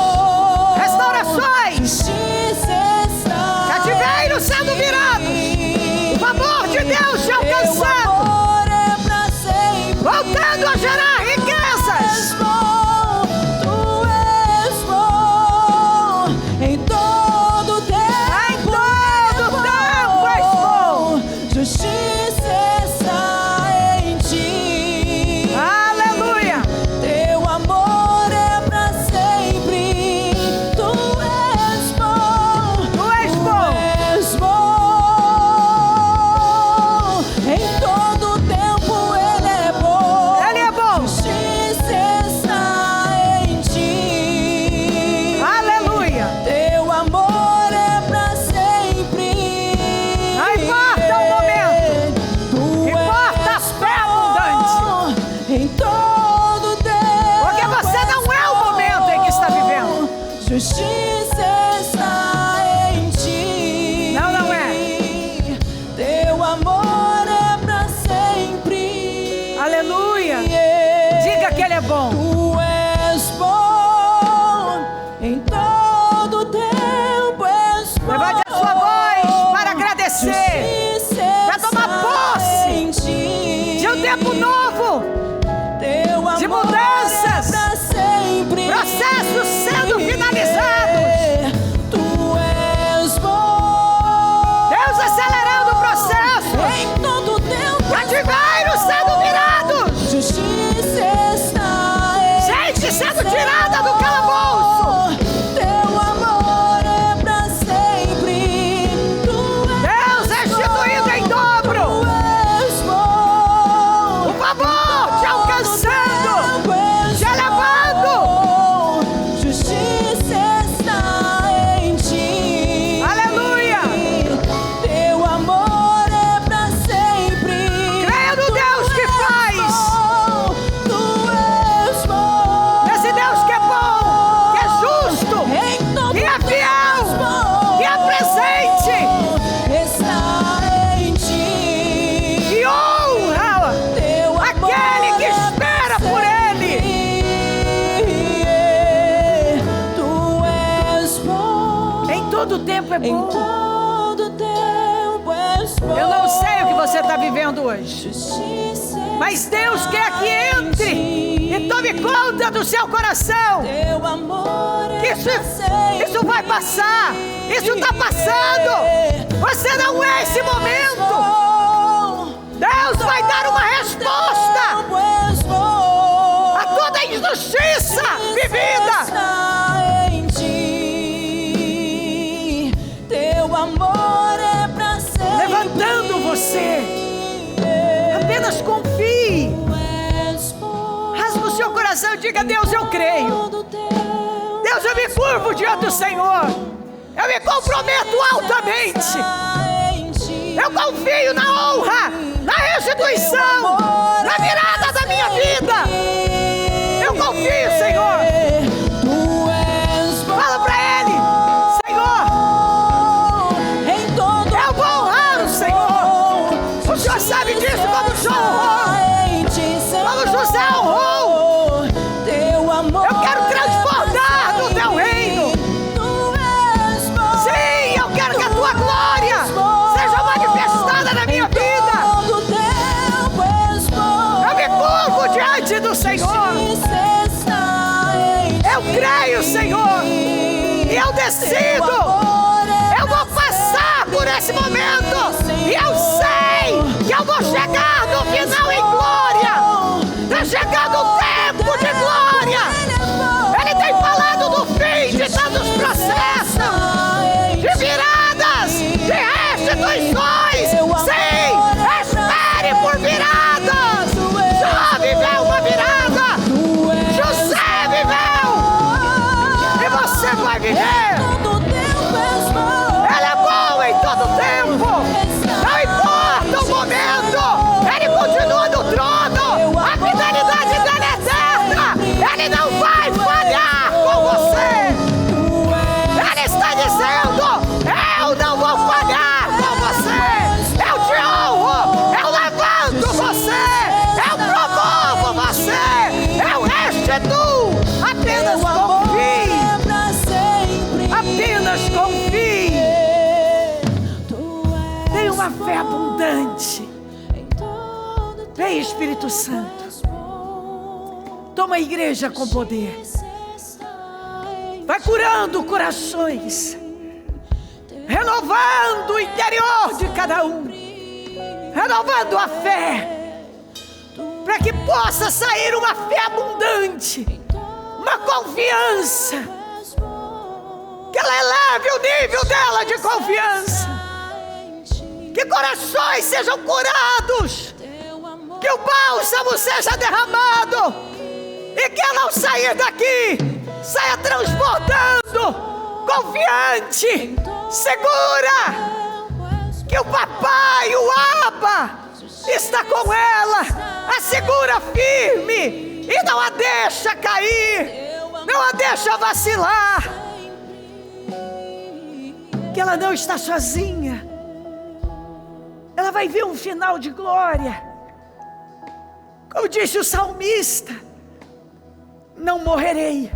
Restaurações. Justiça está. Cativeiros sendo virados. O favor de Deus te Teu alcançando. amor é pra sempre. Voltando a gerar riquezas. Tu és bom em todo tempo. Em todo tempo és bom. Justiça está em ti. Aleluia. Teu amor é pra sempre. Tu és bom. Tu és bom. És bom. Em todo tempo Ele é bom. Ele é bom. Justiça está em ti. Aleluia. Teu amor é pra sempre. Não importa o momento. Tu Importa a és fé abundante. bom em todo tempo. Porque você não é o momento em que está vivendo. Justiça está em ti. Não, não é. Teu amor é pra sempre. Aleluia. Diga que Ele é bom. Tu és bom em todo tempo. És bom. Levante a sua voz para agradecer. Para tomar posse de um tempo novo. De mudanças. Processos sendo finalizados. Tu és bom. Deus acelerando o processo. Em todo tempo. Cativeiros sendo virados. Justiça está em Gente sendo tirada do calabouço. Teu amor é pra sempre. Tu Deus restituindo em dobro. és bom. O favor te alcançando. Te elevando. Justiça está em ti. Aleluia. Teu amor é pra sempre. Creia no Deus que faz. Tu és bom. Esse Deus que é bom, que é justo, Em todo que é fiel, bom. que é presente, Está em ti. que honra Teu aquele que espera por Ele. Tu és bom. Em todo tempo é Em bom. todo tempo és bom. Eu não sei o que você está vivendo hoje, Justiça mas Deus quer que entre e tome conta do seu coração. Teu amor é Que isso vai passar. Isso está passando. Você não é esse momento. Deus vai dar uma resposta a toda injustiça vivida. Está em ti. Teu amor é pra sempre. Levantando você. Apenas confie. Tu és bom. Rasga o seu coração e diga: Deus, eu creio. Todo tempo Deus, eu me curvo diante do Senhor. Eu me comprometo altamente. está em ti. Eu confio na honra, na restituição, na virada da minha vida. Eu confio, Senhor. Tu és bom. Fala pra Ele: Senhor, Em todo eu vou honrar o Senhor. O Senhor sabe disso, como Jó honrou, como José honrou. Teu amor. Eu quero transbordar do Teu reino. Tu és bom. Sim, eu quero que a Tua glória seja manifestada na minha vida. Todo tempo és bom. Eu me curvo diante do Senhor. Eu creio, Senhor, e eu decido. Eu vou passar por esse momento e eu sei que eu vou chegar no final em glória. Está chegando o tempo de glória. Ele tem falado do fim de tantos processos, de viradas, de restituições, é tu. Apenas Teu amor confie. é pra sempre. Apenas confie. Tu és Tenha uma fé bom. abundante. Em todo Vem, Espírito tempo Santo. és bom. Toma a igreja com poder. Justiça está em Vai curando corações, renovando o interior de cada um, renovando a fé, para que possa sair uma fé abundante, uma confiança, que ela eleve o nível dela de confiança, que corações sejam curados, que o bálsamo seja derramado, e que ela ao sair daqui saia transbordando, confiante, segura, que o papai, o Abba, está com ela, a segura firme e não a deixa cair, não a deixa vacilar, que ela não está sozinha, ela vai ver um final de glória, como disse o salmista: não morrerei,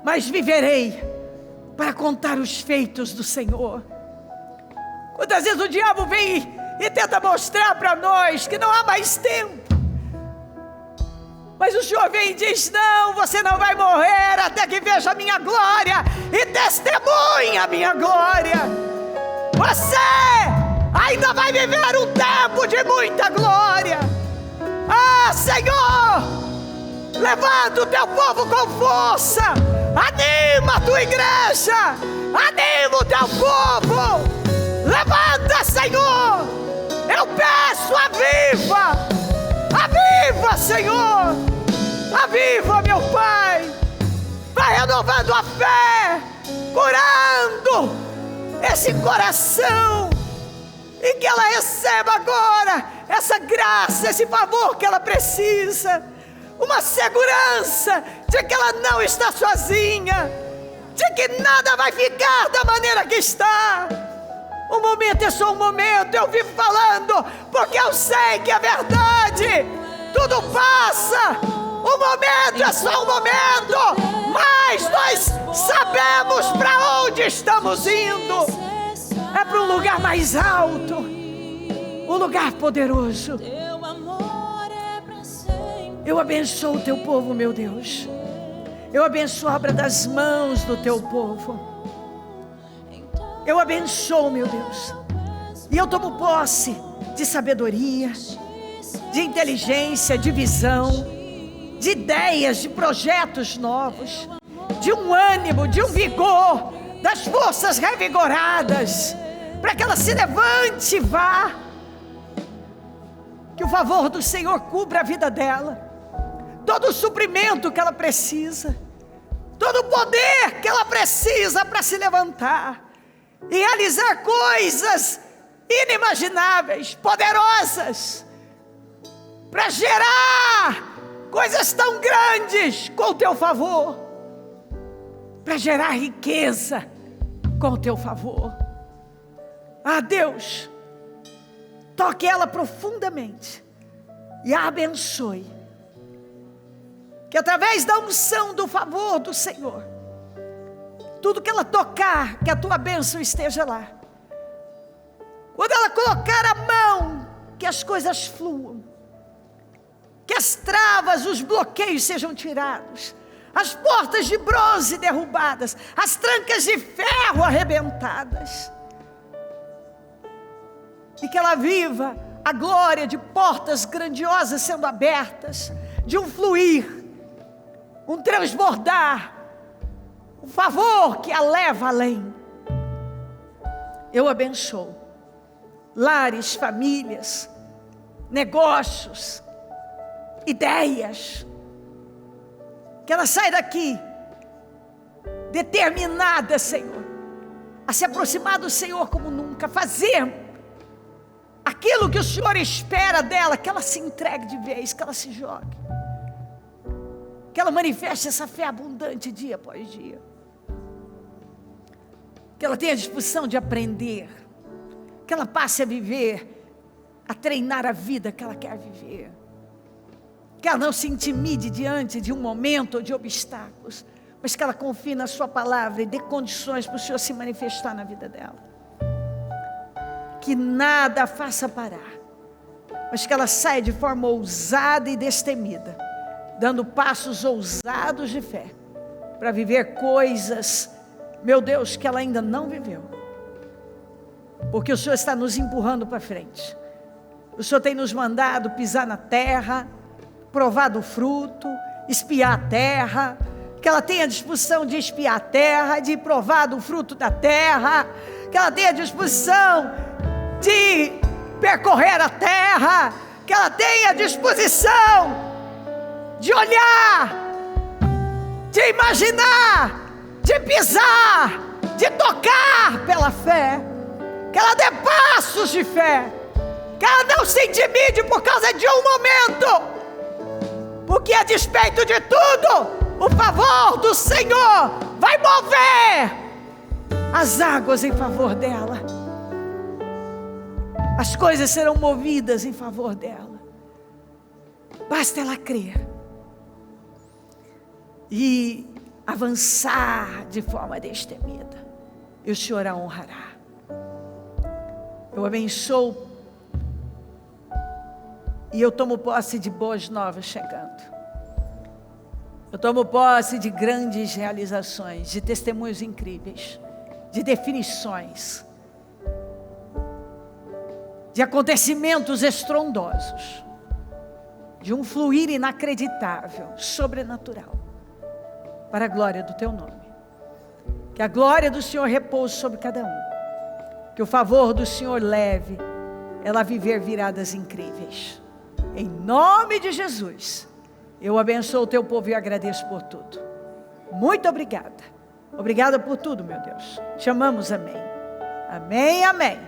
mas viverei para contar os feitos do Senhor. Quantas vezes o diabo vem e tenta mostrar para nós que não há mais tempo, mas o Senhor vem e diz: não, você não vai morrer até que veja a minha glória e testemunhe a minha glória. Você ainda vai viver um tempo de muita glória. Ah, Senhor, levanta o teu povo com força, anima a tua igreja, anima o teu povo, levanta, Senhor, eu peço, aviva, Senhor, aviva, meu Pai, vai renovando a fé, curando esse coração, e que ela receba agora essa graça, esse favor que ela precisa, uma segurança de que ela não está sozinha, de que nada vai ficar da maneira que está. O momento é só um momento, eu vivo falando, porque eu sei que é verdade, tudo passa, o momento é só um momento, mas nós sabemos para onde estamos indo, é para um lugar mais alto, um lugar poderoso. Eu abençoo o teu povo, meu Deus. Eu abençoo a obra das mãos do teu povo. Eu abençoo, meu Deus. E eu tomo posse de sabedoria, de inteligência, de visão, de ideias, de projetos novos, de um ânimo, de um vigor, das forças revigoradas, para que ela se levante e vá. Que o favor do Senhor cubra a vida dela, todo o suprimento que ela precisa, todo o poder que ela precisa para se levantar e realizar coisas inimagináveis, poderosas, para gerar coisas tão grandes com o teu favor, para gerar riqueza com o teu favor. Ah, Deus, toque ela profundamente e a abençoe. Que através da unção do favor do Senhor, tudo que ela tocar, que a tua bênção esteja lá. Quando ela colocar a mão, que as coisas fluam, que as travas, os bloqueios sejam tirados, as portas de bronze derrubadas, as trancas de ferro arrebentadas, e que ela viva a glória de portas grandiosas sendo abertas, de um fluir, um transbordar, um favor que a leva além. Eu abençoo lares, famílias, negócios, ideias, que ela saia daqui determinada, Senhor, a se aproximar do Senhor como nunca, fazer aquilo que o Senhor espera dela, que ela se entregue de vez, que ela se jogue, que ela manifeste essa fé abundante dia após dia, que ela tenha a disposição de aprender, que ela passe a viver, a treinar a vida que ela quer viver, que ela não se intimide diante de um momento ou de obstáculos, mas que ela confie na sua palavra e dê condições para o Senhor se manifestar na vida dela. Que nada a faça parar, mas que ela saia de forma ousada e destemida, dando passos ousados de fé, para viver coisas, meu Deus, que ela ainda não viveu. Porque o Senhor está nos empurrando para frente. O Senhor tem nos mandado pisar na terra, provar do fruto, espiar a terra, que ela tenha disposição de espiar a terra, de provar do fruto da terra, que ela tenha disposição de percorrer a terra, que ela tenha disposição de olhar, de imaginar, de pisar, de tocar pela fé, que ela dê passos de fé, que ela não se intimide por causa de um momento, porque a despeito de tudo, o favor do Senhor vai mover as águas em favor dela. As coisas serão movidas em favor dela. Basta ela crer e avançar de forma destemida, e o Senhor a honrará. Eu abençoo e eu tomo posse de boas novas chegando. Eu tomo posse de grandes realizações, de testemunhos incríveis, de definições, de acontecimentos estrondosos, de um fluir inacreditável, sobrenatural, para a glória do Teu nome. Que a glória do Senhor repouse sobre cada um, que o favor do Senhor leve ela a viver viradas incríveis. Em nome de Jesus, eu abençoo o Teu povo e agradeço por tudo. Muito obrigada. Obrigada por tudo, meu Deus. Te amamos, amém. Amém, amém.